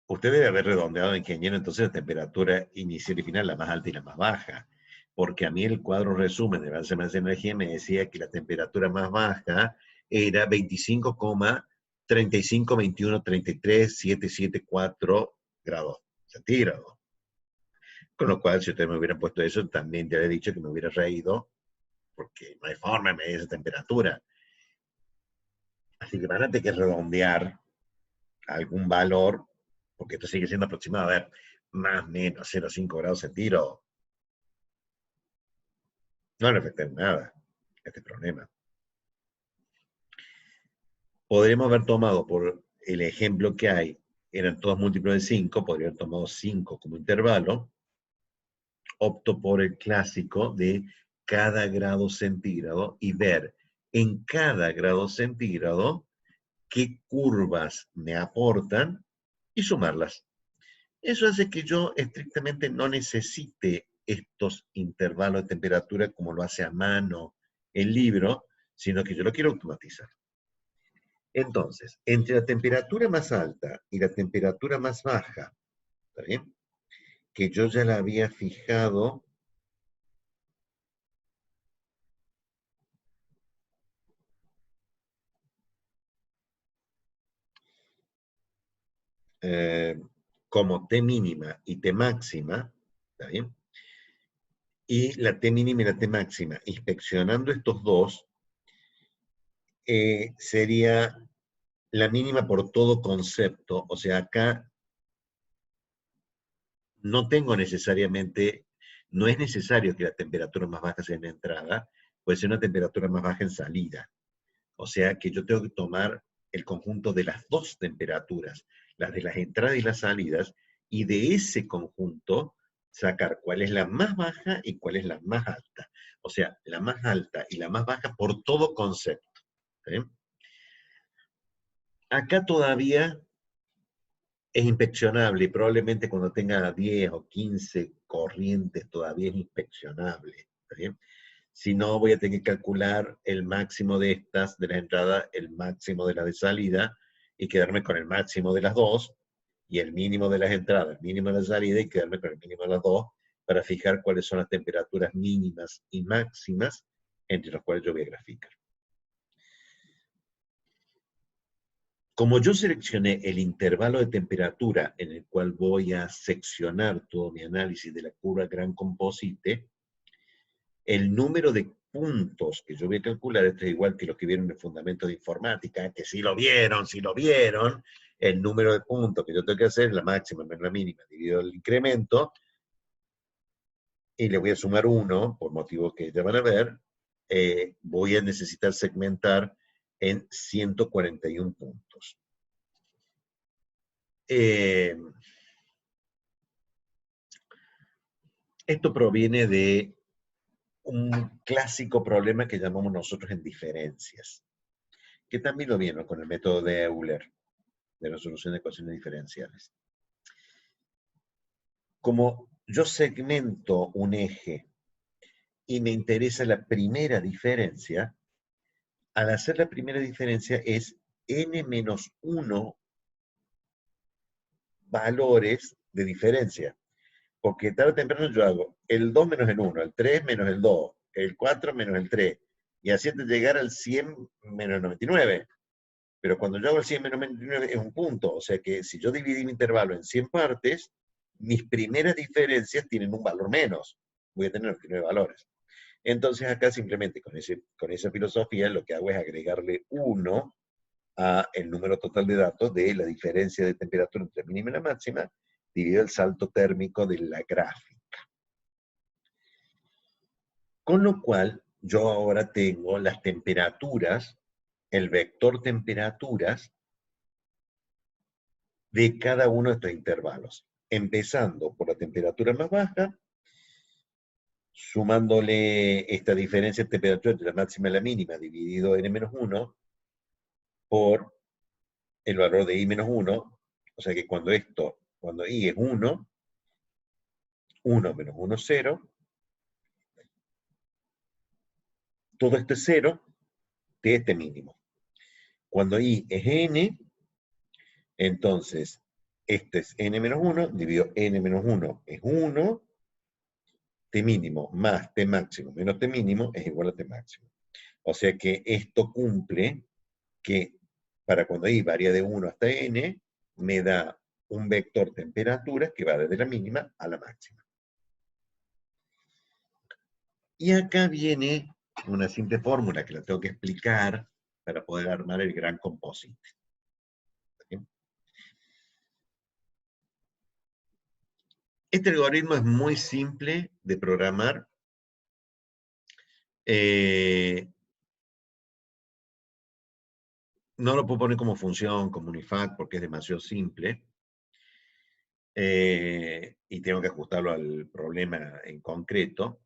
usted debe haber redondeado, ingeniero, entonces la temperatura inicial y final, la más alta y la más baja, porque a mí el cuadro resumen de balance de energía me decía que la temperatura más baja era 25,35, 21, 33, 774 grados centígrados. Con lo cual, si ustedes me hubieran puesto eso, también te habría dicho que me hubiera reído, porque no hay forma de medir esa temperatura. Así que van a tener que redondear algún valor, porque esto sigue siendo aproximado, a ver, más o menos 0,5 grados centígrados. No le afecta en nada este problema. Podríamos haber tomado, por el ejemplo que hay, eran todos múltiplos de 5, podría haber tomado 5 como intervalo. Opto por el clásico de cada grado centígrado y ver en cada grado centígrado qué curvas me aportan y sumarlas. Eso hace que yo estrictamente no necesite estos intervalos de temperatura como lo hace a mano el libro, sino que yo lo quiero automatizar. Entonces, entre la temperatura más alta y la temperatura más baja, ¿está bien? Que yo ya la había fijado como T mínima y T máxima, ¿está bien? Y la T mínima y la T máxima, inspeccionando estos dos, sería la mínima por todo concepto. O sea, acá no tengo necesariamente, no es necesario que la temperatura más baja sea en entrada, puede ser una temperatura más baja en salida. O sea que yo tengo que tomar el conjunto de las dos temperaturas, las de las entradas y las salidas, y de ese conjunto sacar cuál es la más baja y cuál es la más alta. O sea, la más alta y la más baja por todo concepto. ¿Sí? Acá todavía es inspeccionable y probablemente cuando tenga 10 o 15 corrientes todavía es inspeccionable. ¿Está bien? Si no, voy a tener que calcular el máximo de estas, de la entrada, el máximo de la de salida, y quedarme con el máximo de las dos, y el mínimo de las entradas, el mínimo de la salida, y quedarme con el mínimo de las dos, para fijar cuáles son las temperaturas mínimas y máximas entre las cuales yo voy a graficar. Como yo seleccioné el intervalo de temperatura en el cual voy a seccionar todo mi análisis de la curva Gran Composite, El número de puntos que yo voy a calcular, esto es igual que los que vieron en el fundamento de informática, que si lo vieron, el número de puntos que yo tengo que hacer es la máxima menos la mínima dividido el incremento, y le voy a sumar 1, por motivos que ya van a ver, voy a necesitar segmentar en 141 puntos. Esto proviene de un clásico problema que llamamos nosotros en diferencias, que también lo vieron con el método de Euler, de la solución de ecuaciones diferenciales. Como yo segmento un eje y me interesa la primera diferencia, al hacer la primera diferencia es n menos 1 valores de diferencia. Porque tarde o temprano yo hago el 2 menos el 1, el 3 menos el 2, el 4 menos el 3, y así hasta llegar al 100 menos el 99. Pero cuando yo hago el 100 menos 99 es un punto, o sea que si yo dividí mi intervalo en 100 partes, mis primeras diferencias tienen un valor menos. Voy a tener 99 valores. Entonces acá simplemente con esa filosofía lo que hago es agregarle 1 a el número total de datos de la diferencia de temperatura entre la mínima y la máxima, dividido el salto térmico de la gráfica. Con lo cual, yo ahora tengo las temperaturas, el vector temperaturas de cada uno de estos intervalos. Empezando por la temperatura más baja, sumándole esta diferencia de temperatura entre la máxima y la mínima dividido n-1 por el valor de i-1, o sea que cuando i es 1, 1 menos 1, 0, todo este 0 de este mínimo. Cuando i es n, entonces este es n menos 1, dividido n menos 1 es 1, t mínimo más t máximo menos t mínimo es igual a t máximo. O sea que esto cumple que para cuando i varía de 1 hasta n, me da un vector temperatura que va desde la mínima a la máxima. Y acá viene una simple fórmula que la tengo que explicar para poder armar el gran composite. ¿Sí? Este algoritmo es muy simple de programar. No lo puedo poner como función, como un IFAC, porque es demasiado simple. Y tengo que ajustarlo al problema en concreto.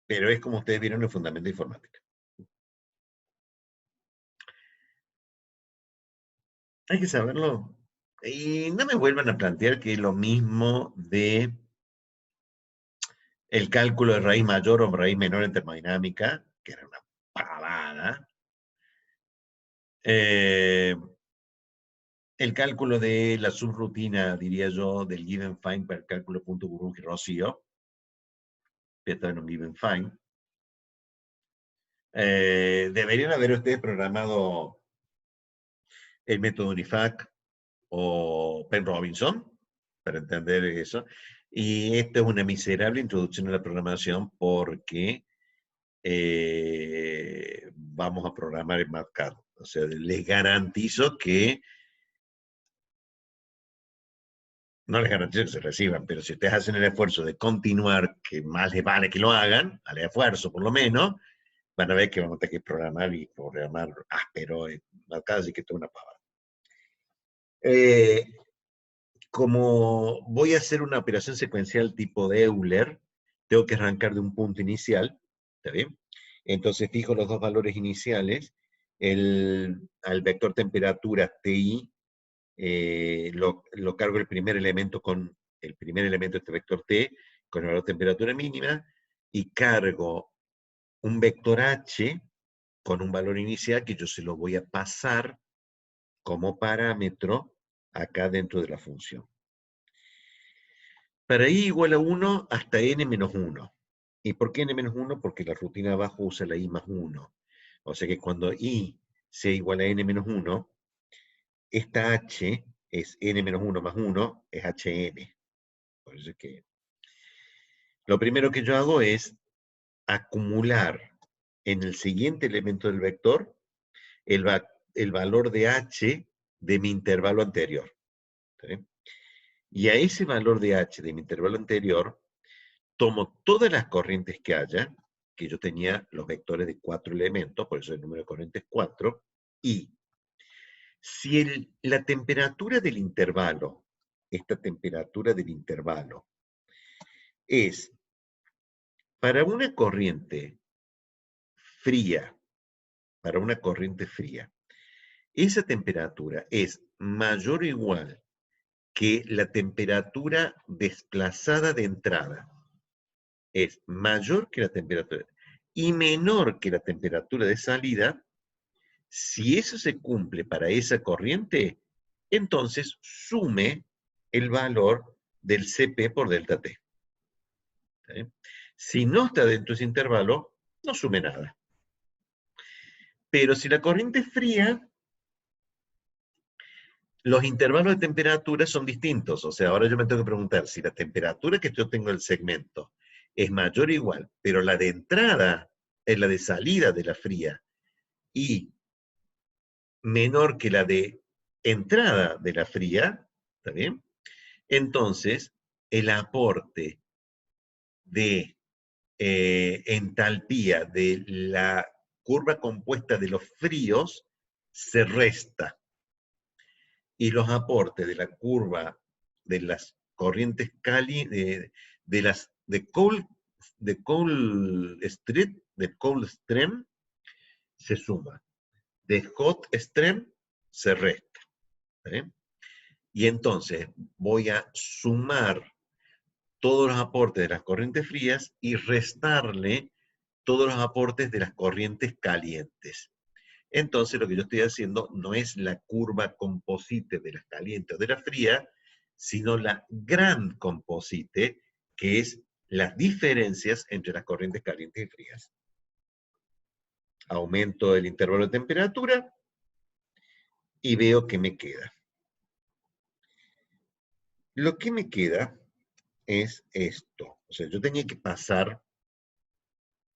Pero es como ustedes vieron el fundamento de informática. Hay que saberlo. Y no me vuelvan a plantear que es lo mismo de el cálculo de raíz mayor o raíz menor en termodinámica, que era una pavada. El cálculo de la subrutina, diría yo, del given find para el cálculo de punto Burruch y Rocío. Esto en un given find. Deberían haber ustedes programado el método Unifac o Penn Robinson para entender eso. Y esta es una miserable introducción a la programación porque vamos a programar en MATCAD. O sea, les garantizo que no les garantizo que se reciban, pero si ustedes hacen el esfuerzo de continuar, que más les vale que lo hagan, al esfuerzo por lo menos, van a ver que vamos a tener que programar áspero, casi que esto es una pavada. Como voy a hacer una operación secuencial tipo de Euler, tengo que arrancar de un punto inicial, ¿está bien? Entonces fijo los dos valores iniciales, al vector temperatura TI, lo cargo el primer elemento con el primer elemento de este vector T, con el valor de temperatura mínima, y cargo un vector H con un valor inicial que yo se lo voy a pasar como parámetro acá dentro de la función. Para i igual a 1 hasta n menos 1. ¿Y por qué n menos 1? Porque la rutina abajo usa la i más 1. O sea que cuando i sea igual a n menos 1, esta h es n menos 1 más 1, es hn. Por eso es que Lo primero que yo hago es acumular en el siguiente elemento del vector el, el valor de h de mi intervalo anterior. ¿Sí? Y a ese valor de h de mi intervalo anterior, tomo todas las corrientes que haya, que yo tenía los vectores de 4 elementos, por eso el número de corrientes es 4, y si la temperatura del intervalo, esta temperatura del intervalo, es para una corriente fría, para una corriente fría, esa temperatura es mayor o igual que la temperatura desplazada de entrada, es mayor que la temperatura y menor que la temperatura de salida, si eso se cumple para esa corriente, entonces sume el valor del Cp por delta T. ¿Sí? Si no está dentro de ese intervalo, no sume nada. Pero si la corriente es fría, los intervalos de temperatura son distintos. O sea, ahora yo me tengo que preguntar si la temperatura que yo tengo en el segmento es mayor o igual, pero la de entrada es la de salida de la fría y menor que la de entrada de la fría, ¿está bien? Entonces, el aporte de entalpía de la curva compuesta de los fríos se resta. Y los aportes de la curva de las corrientes de las de cold stream se suma. De hot stream se resta. ¿Eh? Y entonces voy a sumar todos los aportes de las corrientes frías y restarle todos los aportes de las corrientes calientes. Entonces lo que yo estoy haciendo no es la curva composite de las calientes o de la fría, sino la gran composite, que es las diferencias entre las corrientes calientes y frías. Aumento el intervalo de temperatura y veo que me queda. Lo que me queda es esto. O sea, yo tenía que pasar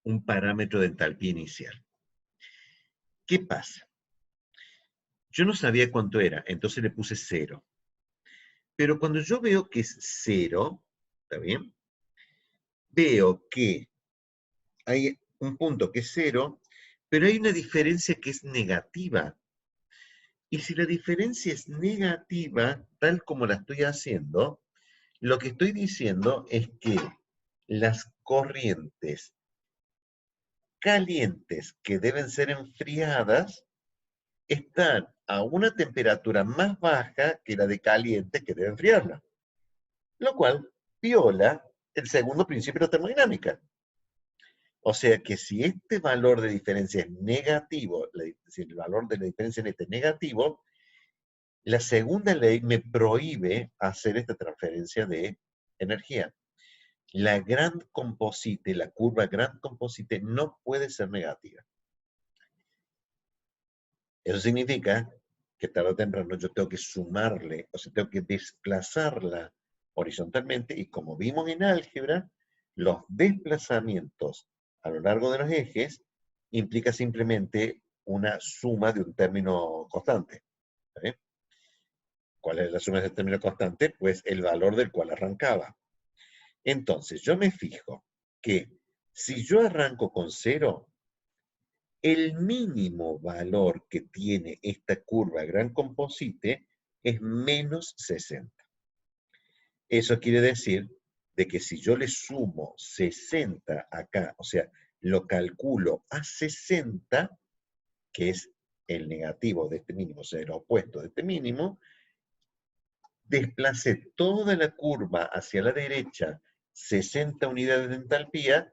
un parámetro de entalpía inicial. ¿Qué pasa? Yo no sabía cuánto era, entonces le puse 0. Pero cuando yo veo que es 0, ¿está bien? Veo que hay un punto que es 0, pero hay una diferencia que es negativa. Y si la diferencia es negativa, tal como la estoy haciendo, lo que estoy diciendo es que las corrientes calientes que deben ser enfriadas están a una temperatura más baja que la de caliente que debe enfriarla, lo cual viola el segundo principio de termodinámica. O sea que si este valor de diferencia es negativo, si el valor de la diferencia neta es negativo, la segunda ley me prohíbe hacer esta transferencia de energía. La gran composite, la curva gran composite no puede ser negativa. Eso significa que tarde o temprano yo tengo que sumarle, o sea, tengo que desplazarla horizontalmente, y como vimos en álgebra, los desplazamientos a lo largo de los ejes implica simplemente una suma de un término constante. ¿Sí? ¿Cuál es la suma de ese término constante? Pues el valor del cual arrancaba. Entonces, yo me fijo que si yo arranco con 0, el mínimo valor que tiene esta curva gran composite es menos 60. Eso quiere decir de que si yo le sumo 60 acá, o sea, lo calculo a 60, que es el negativo de este mínimo, o sea, el opuesto de este mínimo, desplacé toda la curva hacia la derecha 60 unidades de entalpía,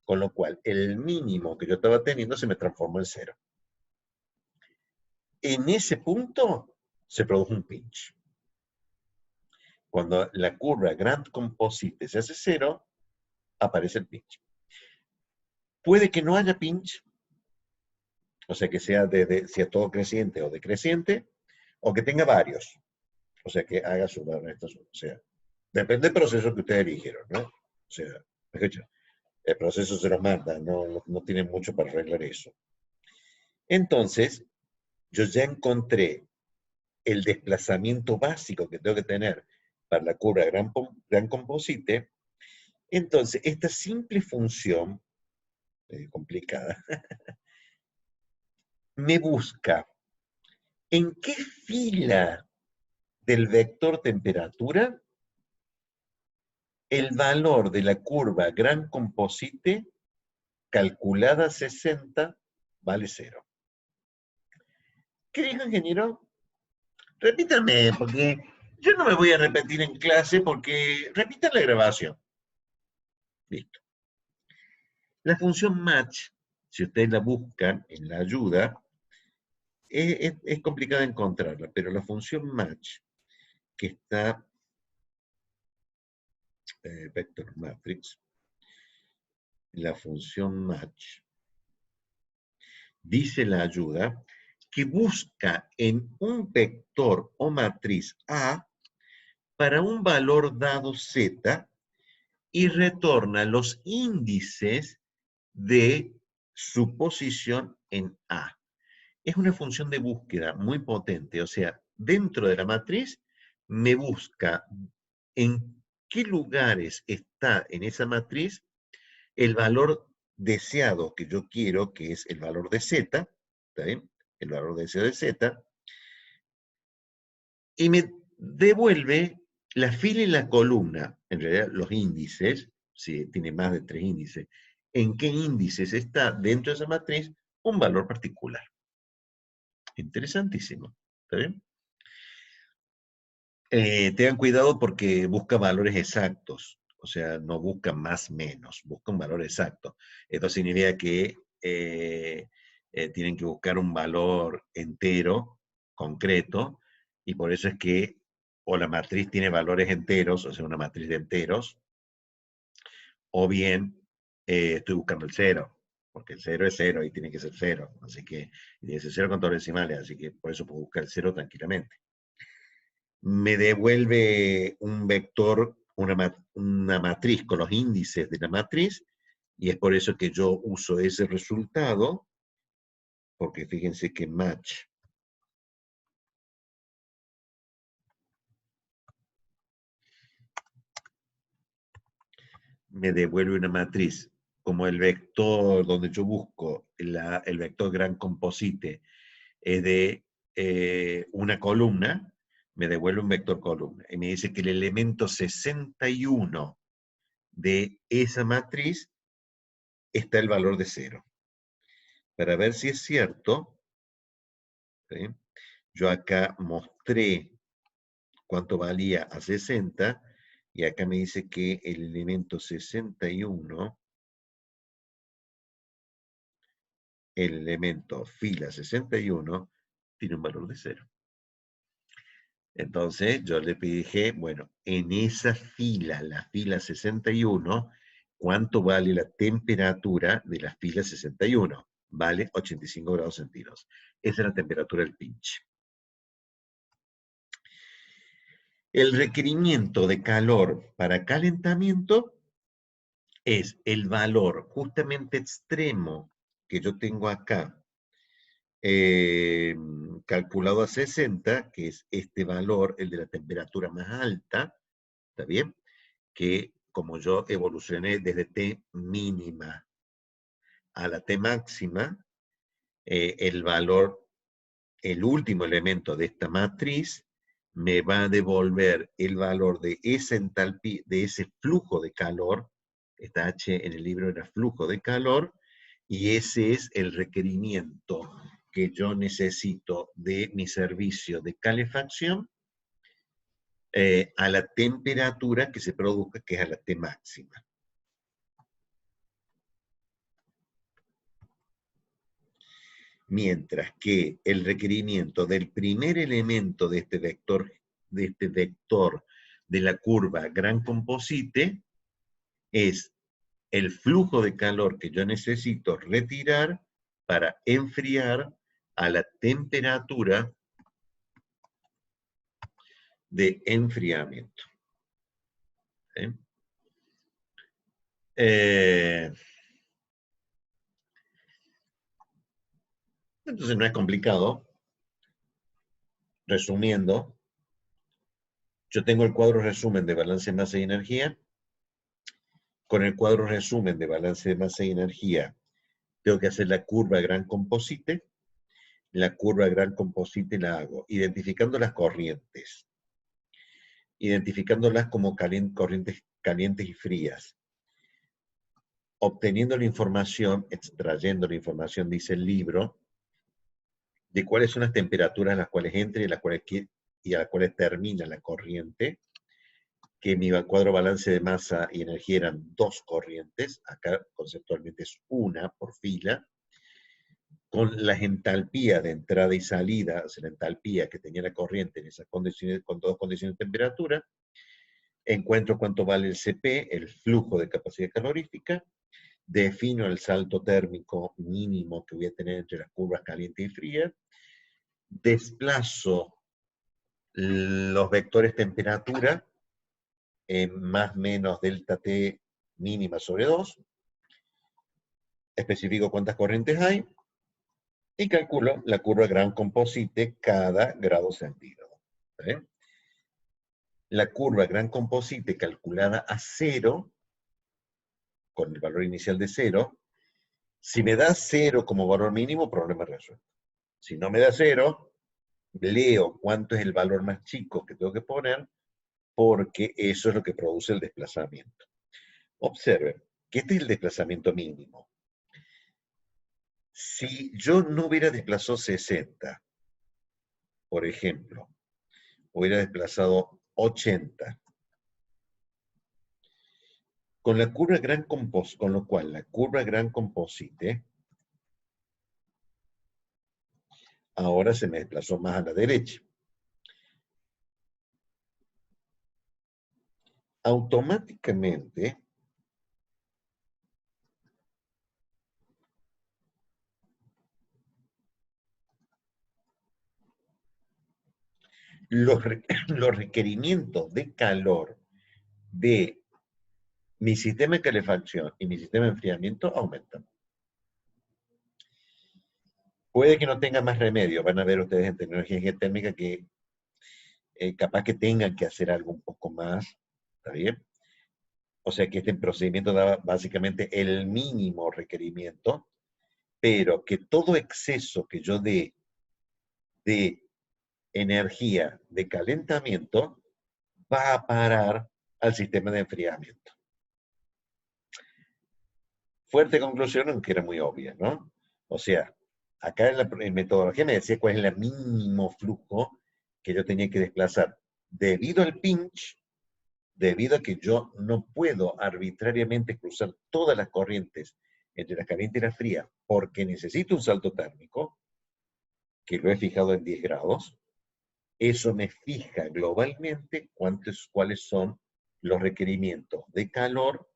con lo cual el mínimo que yo estaba teniendo se me transformó en 0. En ese punto se produjo un pinch. Cuando la curva Grand Composite se hace 0, aparece el pinch. Puede que no haya pinch, o sea que sea todo creciente o decreciente, o que tenga varios, o sea que haga suma, o sea, depende del proceso que ustedes eligieron, ¿no? O sea, Escucha, el proceso se lo manda, no tiene mucho para arreglar eso. Entonces, yo ya encontré el desplazamiento básico que tengo que tener para la curva gran composite. Entonces, esta simple función, complicada, me busca en qué fila del vector temperatura el valor de la curva gran composite calculada a 60 vale 0. ¿Qué dijo, ingeniero? Repítame, porque yo no me voy a repetir en clase, porque repita la grabación. Listo. La función match, si ustedes la buscan en la ayuda, es complicada encontrarla, pero la función match, que está vector matrix, la función match, dice la ayuda, que busca en un vector o matriz A para un valor dado Z y retorna los índices de su posición en A. Es una función de búsqueda muy potente, o sea, dentro de la matriz me busca en qué lugares está en esa matriz el valor deseado que yo quiero, que es el valor de Z, ¿está bien? El valor deseado de Z, y me devuelve la fila y la columna, en realidad los índices, si tiene más de 3 índices, en qué índices está dentro de esa matriz un valor particular. Interesantísimo, ¿está bien? Tengan cuidado porque busca valores exactos, o sea, no busca más menos, busca un valor exacto. Esto significa que tienen que buscar un valor entero, concreto, y por eso es que o la matriz tiene valores enteros, o sea, una matriz de enteros, o bien estoy buscando el cero, porque el cero es cero y tiene que ser cero, así que tiene que ser cero con todos los decimales, así que por eso puedo buscar el cero tranquilamente. Me devuelve un vector, una matriz con los índices de la matriz, y es por eso que yo uso ese resultado, porque fíjense que match me devuelve una matriz como el vector donde yo busco el vector gran composite es de una columna, me devuelve un vector columna. Y me dice que el elemento 61 de esa matriz está el valor de 0. Para ver si es cierto, ¿sí? Yo acá mostré cuánto valía a 60, y acá me dice que el elemento 61, el elemento fila 61, tiene un valor de 0. Entonces yo le dije, bueno, en esa fila, la fila 61, ¿cuánto vale la temperatura de la fila 61? Vale 85 grados centígrados. Esa es la temperatura del pinch. El requerimiento de calor para calentamiento es el valor justamente extremo que yo tengo acá, calculado a 60, que es este valor, el de la temperatura más alta, ¿está bien? Que como yo evolucioné desde T mínima a la T máxima, el valor, el último elemento de esta matriz, me va a devolver el valor de esa entalpía, de ese flujo de calor. Esta H en el libro era flujo de calor, y ese es el requerimiento que yo necesito de mi servicio de calefacción a la temperatura que se produzca, que es a la T máxima. Mientras que el requerimiento del primer elemento de este vector de la curva gran composite es el flujo de calor que yo necesito retirar para enfriar a la temperatura de enfriamiento. ¿Sí? Eh, entonces no es complicado. Resumiendo, yo tengo el cuadro resumen de balance, masa y energía. Con el cuadro resumen de balance de masa y energía, tengo que hacer la curva gran composite. La curva gran composite la hago identificando las corrientes. Identificándolas como corrientes calientes y frías. Obteniendo la información, extrayendo la información, dice el libro, de cuáles son las temperaturas a las cuales entra y a las cuales termina la corriente, que mi cuadro balance de masa y energía eran dos corrientes, acá conceptualmente es una por fila, con las entalpías de entrada y salida, o sea, la entalpía que tenía la corriente en esas condiciones, con dos condiciones de temperatura, encuentro cuánto vale el CP, el flujo de capacidad calorífica, defino el salto térmico mínimo que voy a tener entre las curvas caliente y fría, desplazo los vectores temperatura en más menos delta T mínima sobre 2, especifico cuántas corrientes hay y calculo la curva gran composite cada grado centígrado. ¿Eh? La curva gran composite calculada a 0, con el valor inicial de 0, si me da 0 como valor mínimo, problema resuelto. Si no me da 0, leo cuánto es el valor más chico que tengo que poner, porque eso es lo que produce el desplazamiento. Observen que este es el desplazamiento mínimo. Si yo no hubiera desplazado 60, por ejemplo, hubiera desplazado 80, con la curva gran composite, con lo cual la curva gran composite ahora se me desplazó más a la derecha. Automáticamente los requerimientos de calor de mi sistema de calefacción y mi sistema de enfriamiento aumentan. Puede que no tenga más remedio, van a ver ustedes en tecnología geotérmica que capaz que tengan que hacer algo un poco más, ¿está bien? O sea que este procedimiento da básicamente el mínimo requerimiento, pero que todo exceso que yo dé de energía de calentamiento va a parar al sistema de enfriamiento. Fuerte conclusión, aunque era muy obvia, ¿no? O sea, acá en metodología me decía cuál es el mínimo flujo que yo tenía que desplazar debido al pinch, debido a que yo no puedo arbitrariamente cruzar todas las corrientes entre la caliente y la fría, porque necesito un salto térmico, que lo he fijado en 10 grados, eso me fija globalmente cuáles son los requerimientos de calor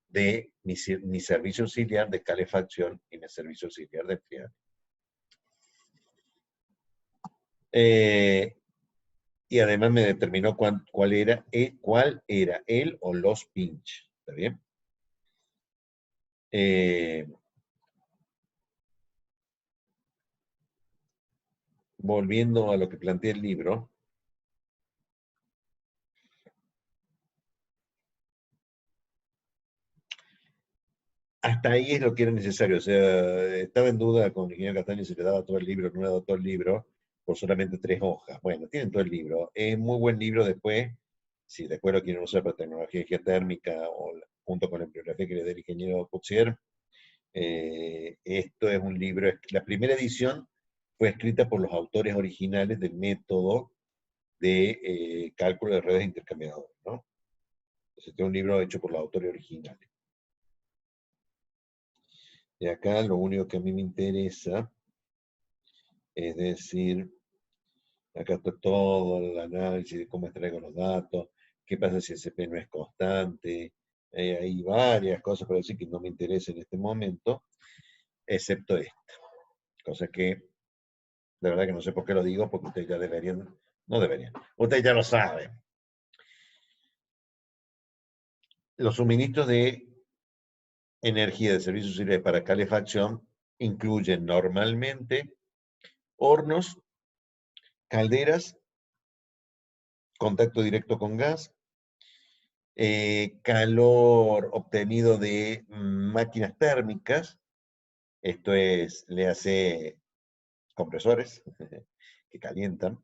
de mi servicio auxiliar de calefacción y mi servicio auxiliar de enfriamiento. Y además me determinó cuál era él o los pinch. ¿Está bien? Volviendo a lo que plantea el libro, hasta ahí es lo que era necesario. O sea, estaba en duda con el ingeniero Castaño si le daba todo el libro, no le daba todo el libro, por solamente 3 hojas. Bueno, tienen todo el libro. Es muy buen libro después, si después lo quieren usar para tecnología geotérmica o junto con la bibliografía que le dé el ingeniero Putsier. Esto es un libro, la primera edición fue escrita por los autores originales del método de cálculo de redes intercambiadoras, ¿no? Entonces, este es un libro hecho por los autores originales. Y acá lo único que a mí me interesa es decir, acá está todo el análisis de cómo extraigo los datos, qué pasa si el CP no es constante, hay varias cosas para decir que no me interesan en este momento, excepto esta. Cosa que, de verdad que no sé por qué lo digo, porque ustedes ya deberían, no deberían, ustedes ya lo saben. Los suministros de energía de servicio sirve para calefacción incluyen normalmente hornos, calderas, contacto directo con gas, calor obtenido de máquinas térmicas, esto es, le hace compresores que calientan.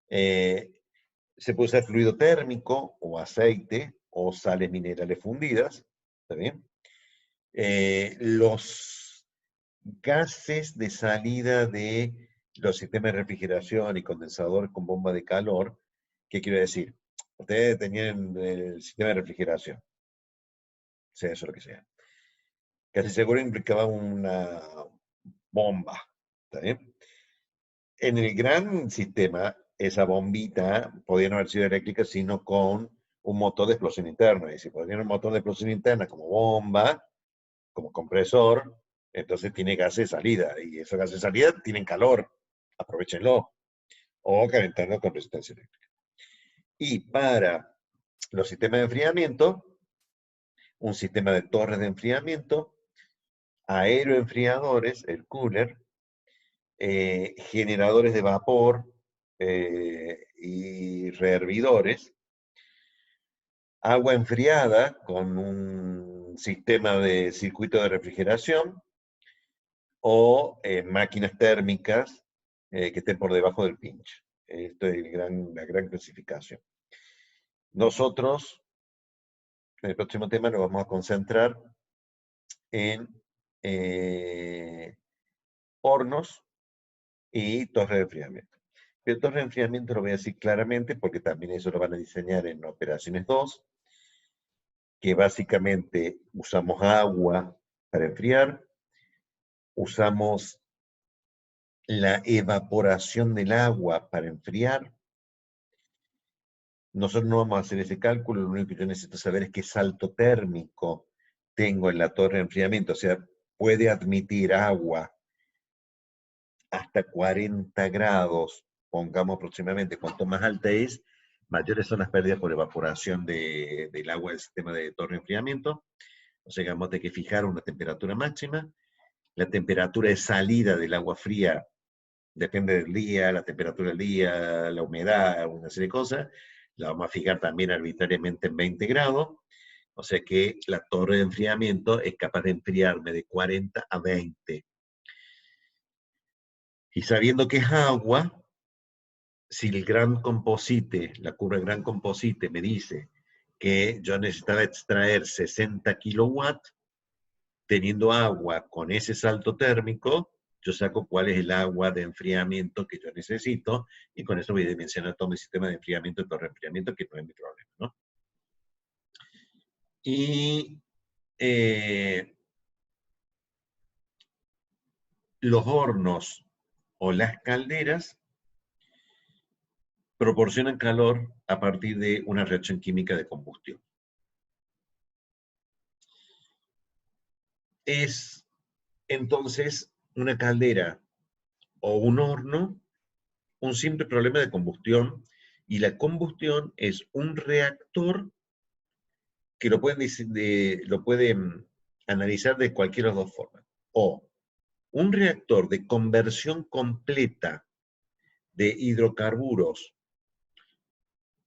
Se puede usar fluido térmico o aceite o sales minerales fundidas, ¿está bien? Los gases de salida de los sistemas de refrigeración y condensadores con bomba de calor, ¿qué quiero decir? Ustedes tenían el sistema de refrigeración, sea eso lo que sea. Casi seguro implicaba una bomba, ¿está bien? En el gran sistema, esa bombita podía no haber sido eléctrica, sino con un motor de explosión interna. Y si podía un motor de explosión interna como bomba, como compresor, entonces tiene gases de salida. Y esos gases de salida tienen calor. Aprovechenlo. O calentarlo con resistencia eléctrica. Y para los sistemas de enfriamiento, un sistema de torres de enfriamiento, aeroenfriadores, el cooler, generadores de vapor y rehervidores, agua enfriada con un sistema de circuito de refrigeración o máquinas térmicas que estén por debajo del pinch. Esto es la gran clasificación. Nosotros, en el próximo tema, nos vamos a concentrar en hornos y torres de enfriamiento. El torre de enfriamiento lo voy a decir claramente porque también eso lo van a diseñar en operaciones 2, que básicamente usamos agua para enfriar, usamos la evaporación del agua para enfriar. Nosotros no vamos a hacer ese cálculo, lo único que yo necesito saber es qué salto térmico tengo en la torre de enfriamiento, o sea, puede admitir agua hasta 40 grados, pongamos aproximadamente. Cuanto más alta es, mayores son las pérdidas por evaporación del agua del sistema de torre de enfriamiento. O sea, vamos a tener que fijar una temperatura máxima. La temperatura de salida del agua fría depende del día, la temperatura del día, la humedad, una serie de cosas. La vamos a fijar también arbitrariamente en 20 grados. O sea que la torre de enfriamiento es capaz de enfriarme de 40 a 20. Y sabiendo que es agua, si el gran composite, la curva del gran composite me dice que yo necesitaba extraer 60 kilowatts, teniendo agua con ese salto térmico, yo saco cuál es el agua de enfriamiento que yo necesito y con eso voy a dimensionar todo mi sistema de enfriamiento y torre de enfriamiento, que no es mi problema, ¿no? Y los hornos o las calderas proporcionan calor a partir de una reacción química de combustión. Es entonces una caldera o un horno un simple problema de combustión y la combustión es un reactor que lo pueden analizar de cualquiera de las dos formas. O un reactor de conversión completa de hidrocarburos,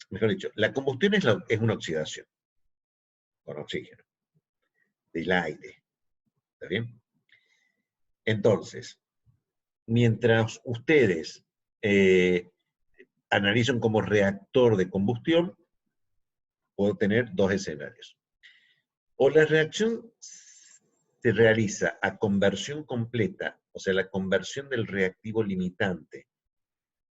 mejor dicho, la combustión es una oxidación con oxígeno del aire. ¿Está bien? Entonces, mientras ustedes analizan como reactor de combustión, puedo tener dos escenarios. O la reacción se realiza a conversión completa, o sea, la conversión del reactivo limitante,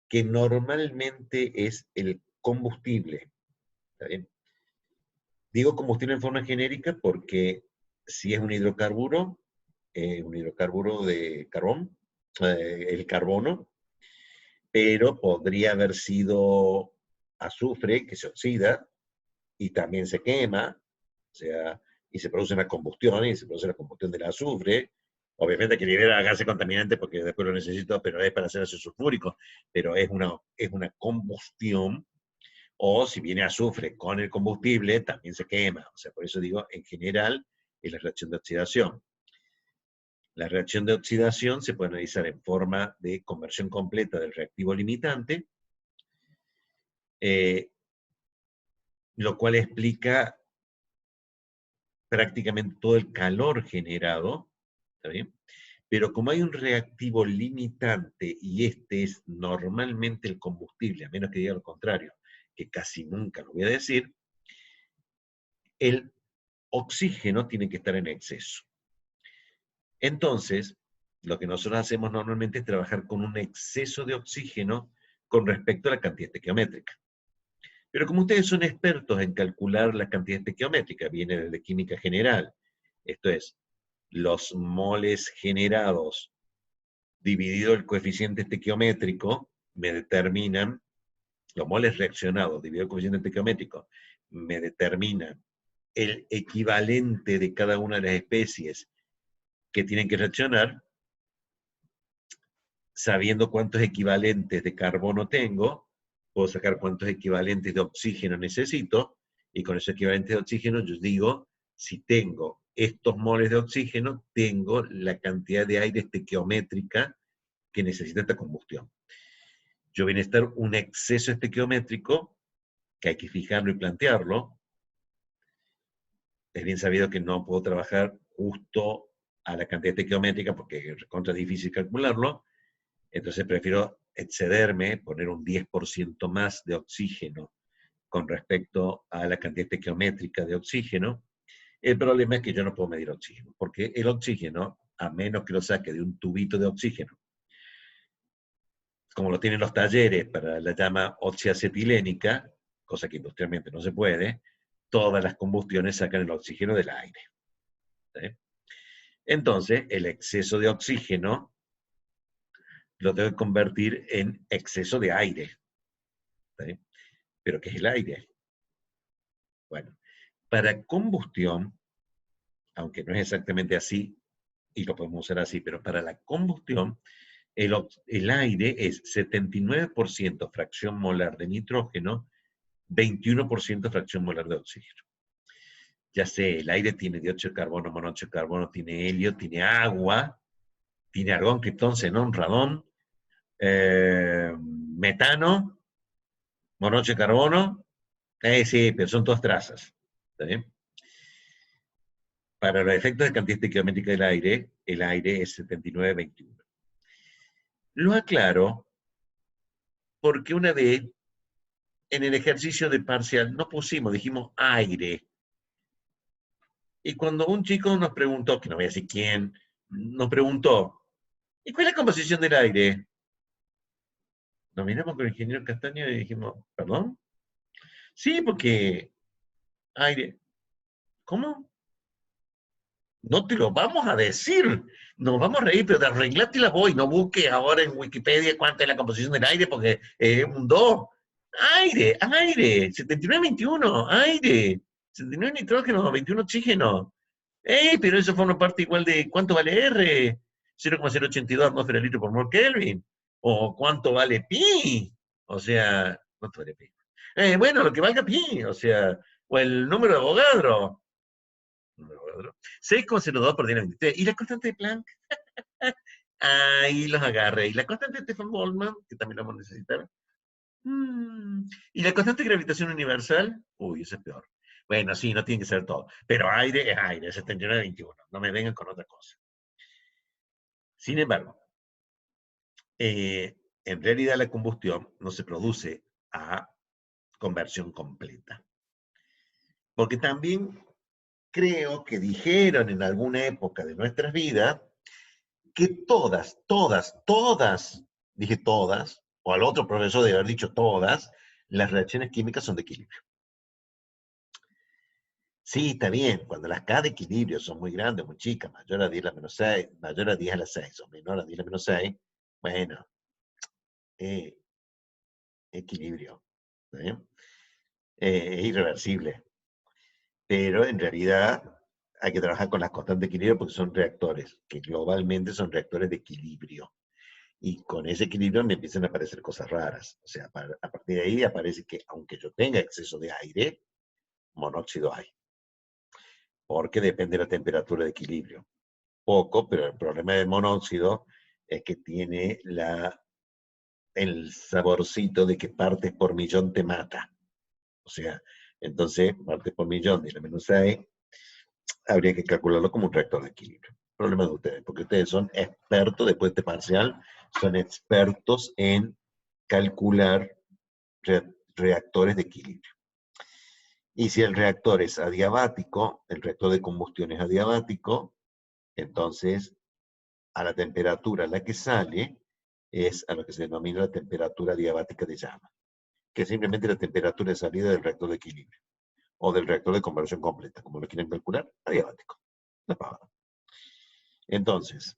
que normalmente es el combustible. ¿Está bien? Digo combustible en forma genérica porque si es un hidrocarburo de carbón, el carbono, pero podría haber sido azufre que se oxida y también se quema, o sea, y se produce una combustión, y se produce la combustión del azufre. Obviamente que libera gases contaminantes porque después lo necesito, pero es para hacer ácido sulfúrico, pero es una combustión, o si viene azufre con el combustible, también se quema. O sea, por eso digo, en general, es la reacción de oxidación. La reacción de oxidación se puede analizar en forma de conversión completa del reactivo limitante, lo cual explica prácticamente todo el calor generado, ¿está bien? Pero como hay un reactivo limitante y este es normalmente el combustible, a menos que diga lo contrario, que casi nunca lo voy a decir, el oxígeno tiene que estar en exceso. Entonces, lo que nosotros hacemos normalmente es trabajar con un exceso de oxígeno con respecto a la cantidad estequiométrica. Pero como ustedes son expertos en calcular la cantidad estequiométrica, viene desde química general, esto es, los moles generados dividido el coeficiente estequiométrico me determinan, los moles reaccionados dividido el coeficiente estequiométrico me determinan el equivalente de cada una de las especies que tienen que reaccionar, sabiendo cuántos equivalentes de carbono tengo, puedo sacar cuántos equivalentes de oxígeno necesito, y con esos equivalentes de oxígeno yo digo, si tengo estos moles de oxígeno, tengo la cantidad de aire estequiométrica que necesita esta combustión. Yo viene a estar un exceso estequiométrico, que hay que fijarlo y plantearlo. Es bien sabido que no puedo trabajar justo a la cantidad estequiométrica porque es contra difícil calcularlo, entonces prefiero excederme, poner un 10% más de oxígeno con respecto a la cantidad estequiométrica de oxígeno. El problema es que yo no puedo medir oxígeno, porque el oxígeno, a menos que lo saque de un tubito de oxígeno, como lo tienen los talleres para la llama oxiacetilénica, cosa que industrialmente no se puede, todas las combustiones sacan el oxígeno del aire. ¿Sí? Entonces, el exceso de oxígeno lo tengo que convertir en exceso de aire. ¿Sí? ¿Pero qué es el aire? Bueno, para combustión, aunque no es exactamente así, y lo podemos usar así, pero para la combustión, el aire es 79% fracción molar de nitrógeno, 21% fracción molar de oxígeno. Ya sé, el aire tiene dióxido de carbono, monóxido de carbono, tiene helio, tiene agua, tiene argón, criptón, xenón, radón, metano, monóxido de carbono. Sí, pero son todas trazas. ¿Está bien? Para los efectos de cantidad estequiométrica del aire, el aire es 79-21. Lo aclaro porque una vez en el ejercicio de parcial no pusimos, dijimos aire. Y cuando un chico nos preguntó, que no voy a decir quién, nos preguntó, ¿y cuál es la composición del aire? Nos miramos con el ingeniero Castaño y dijimos, ¿perdón? Sí, porque aire. ¿Cómo? No te lo vamos a decir. Nos vamos a reír, pero arreglate la voz y no busques ahora en Wikipedia cuánta es la composición del aire, porque es un 2. Aire, aire. 79-21, aire. 79 nitrógeno, 21 oxígeno. Pero eso forma parte igual de ¿cuánto vale R? 0,082 atmósfera litro por mol Kelvin. ¿O cuánto vale pi? O sea, ¿cuánto vale pi? Bueno, lo que valga pi, o sea, o el número de Avogadro. 6,02 por 10 ¿Y la constante de Planck? Ahí los agarré. ¿Y la constante de Stefan-Boltzmann? Que también la vamos a necesitar. ¿Y la constante de gravitación universal? Uy, eso es peor. Bueno, sí, no tiene que ser todo. Pero aire es aire, 79-21. No me vengan con otra cosa. Sin embargo, en realidad la combustión no se produce a conversión completa. Porque también creo que dijeron en alguna época de nuestras vidas que todas, dije todas, o al otro profesor debe haber dicho todas, las reacciones químicas son de equilibrio. Sí, está bien, cuando las K de equilibrio son muy grandes, muy chicas, mayor a 10 a la menos 6, mayor a 10 a la 6 o menor a 10 a la menos 6, bueno, equilibrio, ¿sí? Es irreversible, pero en realidad hay que trabajar con las constantes de equilibrio porque son reactores, que globalmente son reactores de equilibrio. Y con ese equilibrio me empiezan a aparecer cosas raras. O sea, a partir de ahí aparece que aunque yo tenga exceso de aire, monóxido hay. porque depende de la temperatura de equilibrio. Poco, pero el problema del monóxido es que tiene el saborcito de que partes por millón te mata. O sea, entonces, partes por millón de la menos 6, habría que calcularlo como un reactor de equilibrio. Problema de ustedes, porque ustedes son expertos, después de este parcial, son expertos en calcular reactores de equilibrio. Y si el reactor es adiabático, el reactor de combustión es adiabático, entonces a la temperatura a la que sale es a lo que se denomina la temperatura adiabática de llama, que es simplemente la temperatura de salida del reactor de equilibrio, o del reactor de conversión completa, como lo quieren calcular, adiabático. La pavada. Entonces,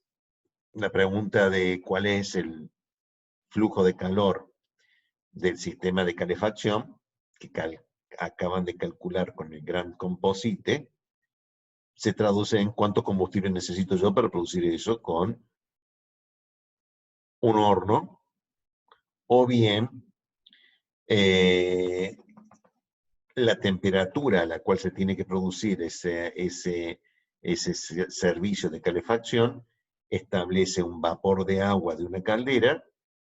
la pregunta de cuál es el flujo de calor del sistema de calefacción, que acaban de calcular con el gran composite, se traduce en cuánto combustible necesito yo para producir eso con un horno, o bien la temperatura a la cual se tiene que producir ese servicio de calefacción establece un vapor de agua de una caldera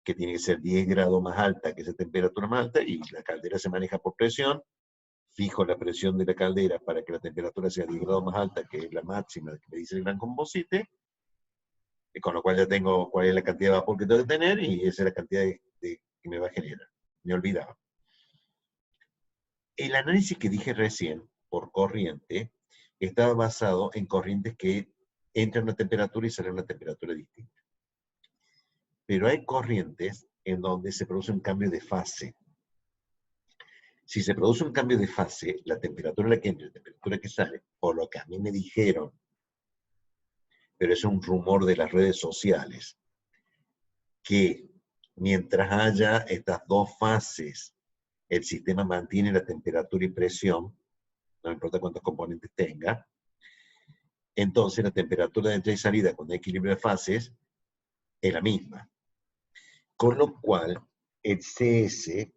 que tiene que ser 10 grados más alta que esa temperatura más alta, y la caldera se maneja por presión. Fijo la presión de la caldera para que la temperatura sea 10 grados más alta que la máxima que me dice el gran composite, con lo cual ya tengo cuál es la cantidad de vapor que tengo que tener, y esa es la cantidad que me va a generar. Me olvidaba. El análisis que dije recién, por corriente, estaba basado en corrientes que entran a una temperatura y salen a una temperatura distinta. Pero hay corrientes en donde se produce un cambio de fase. Si se produce un cambio de fase, la temperatura en la que entra y la temperatura que sale, por lo que a mí me dijeron, pero es un rumor de las redes sociales, que mientras haya estas dos fases, el sistema mantiene la temperatura y presión, no importa cuántos componentes tenga. Entonces la temperatura de entrada y salida con equilibrio de fases es la misma. Con lo cual, el CS,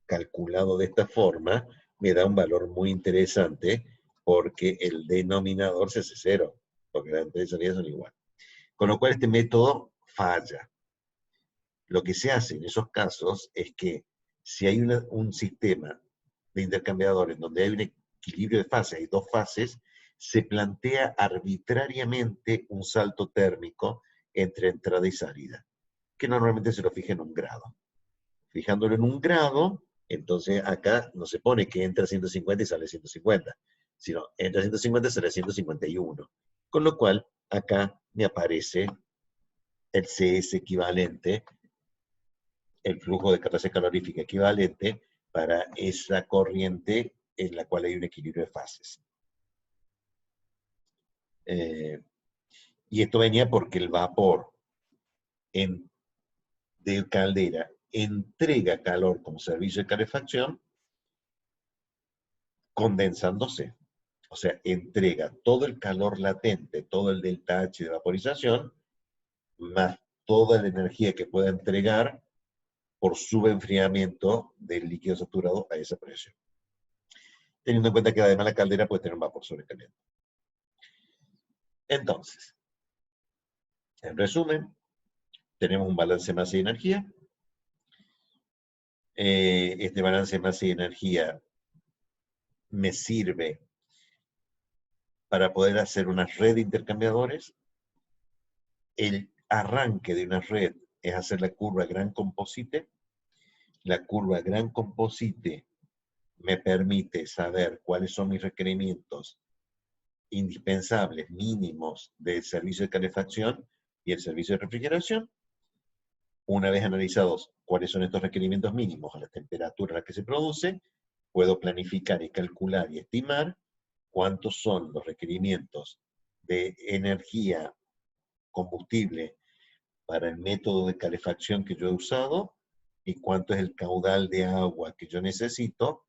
calculado de esta forma, me da un valor muy interesante, porque el denominador se hace cero, porque las entradas y salidas son igual. Con lo cual este método falla. Lo que se hace en esos casos es que si hay un sistema de intercambiadores donde hay un equilibrio de fases, hay dos fases, se plantea arbitrariamente un salto térmico entre entrada y salida, que normalmente se lo fija en un grado. Fijándolo en un grado, entonces acá no se pone que entra a 150 y sale a 150, sino entra a 150 y sale a 151. Con lo cual, acá me aparece el CS equivalente, el flujo de carga calorífica equivalente para esa corriente en la cual hay un equilibrio de fases. Y esto venía porque el vapor de caldera entrega calor como servicio de calefacción condensándose. O sea, entrega todo el calor latente, todo el delta H de vaporización, más toda la energía que pueda entregar por subenfriamiento del líquido saturado a esa presión. Teniendo en cuenta que además la caldera puede tener un vapor sobrecaliente. Entonces, en resumen, tenemos un balance de masa y energía. Este balance de masa y energía me sirve para poder hacer una red de intercambiadores. El arranque de una red es hacer la curva gran composite. La curva gran composite me permite saber cuáles son mis requerimientos indispensables, mínimos, del servicio de calefacción y el servicio de refrigeración. Una vez analizados cuáles son estos requerimientos mínimos a la temperatura a la que se produce, puedo planificar y calcular y estimar cuántos son los requerimientos de energía, combustible, para el método de calefacción que yo he usado, y cuánto es el caudal de agua que yo necesito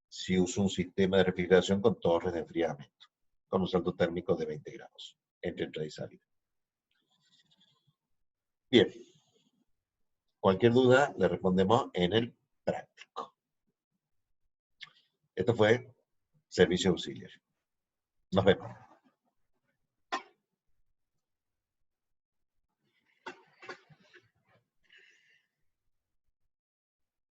si uso un sistema de refrigeración con torres de enfriamiento, con un salto térmico de 20 grados entre entrada y salida. Bien. Cualquier duda le respondemos en el práctico. Esto fue servicio auxiliar. Nos vemos.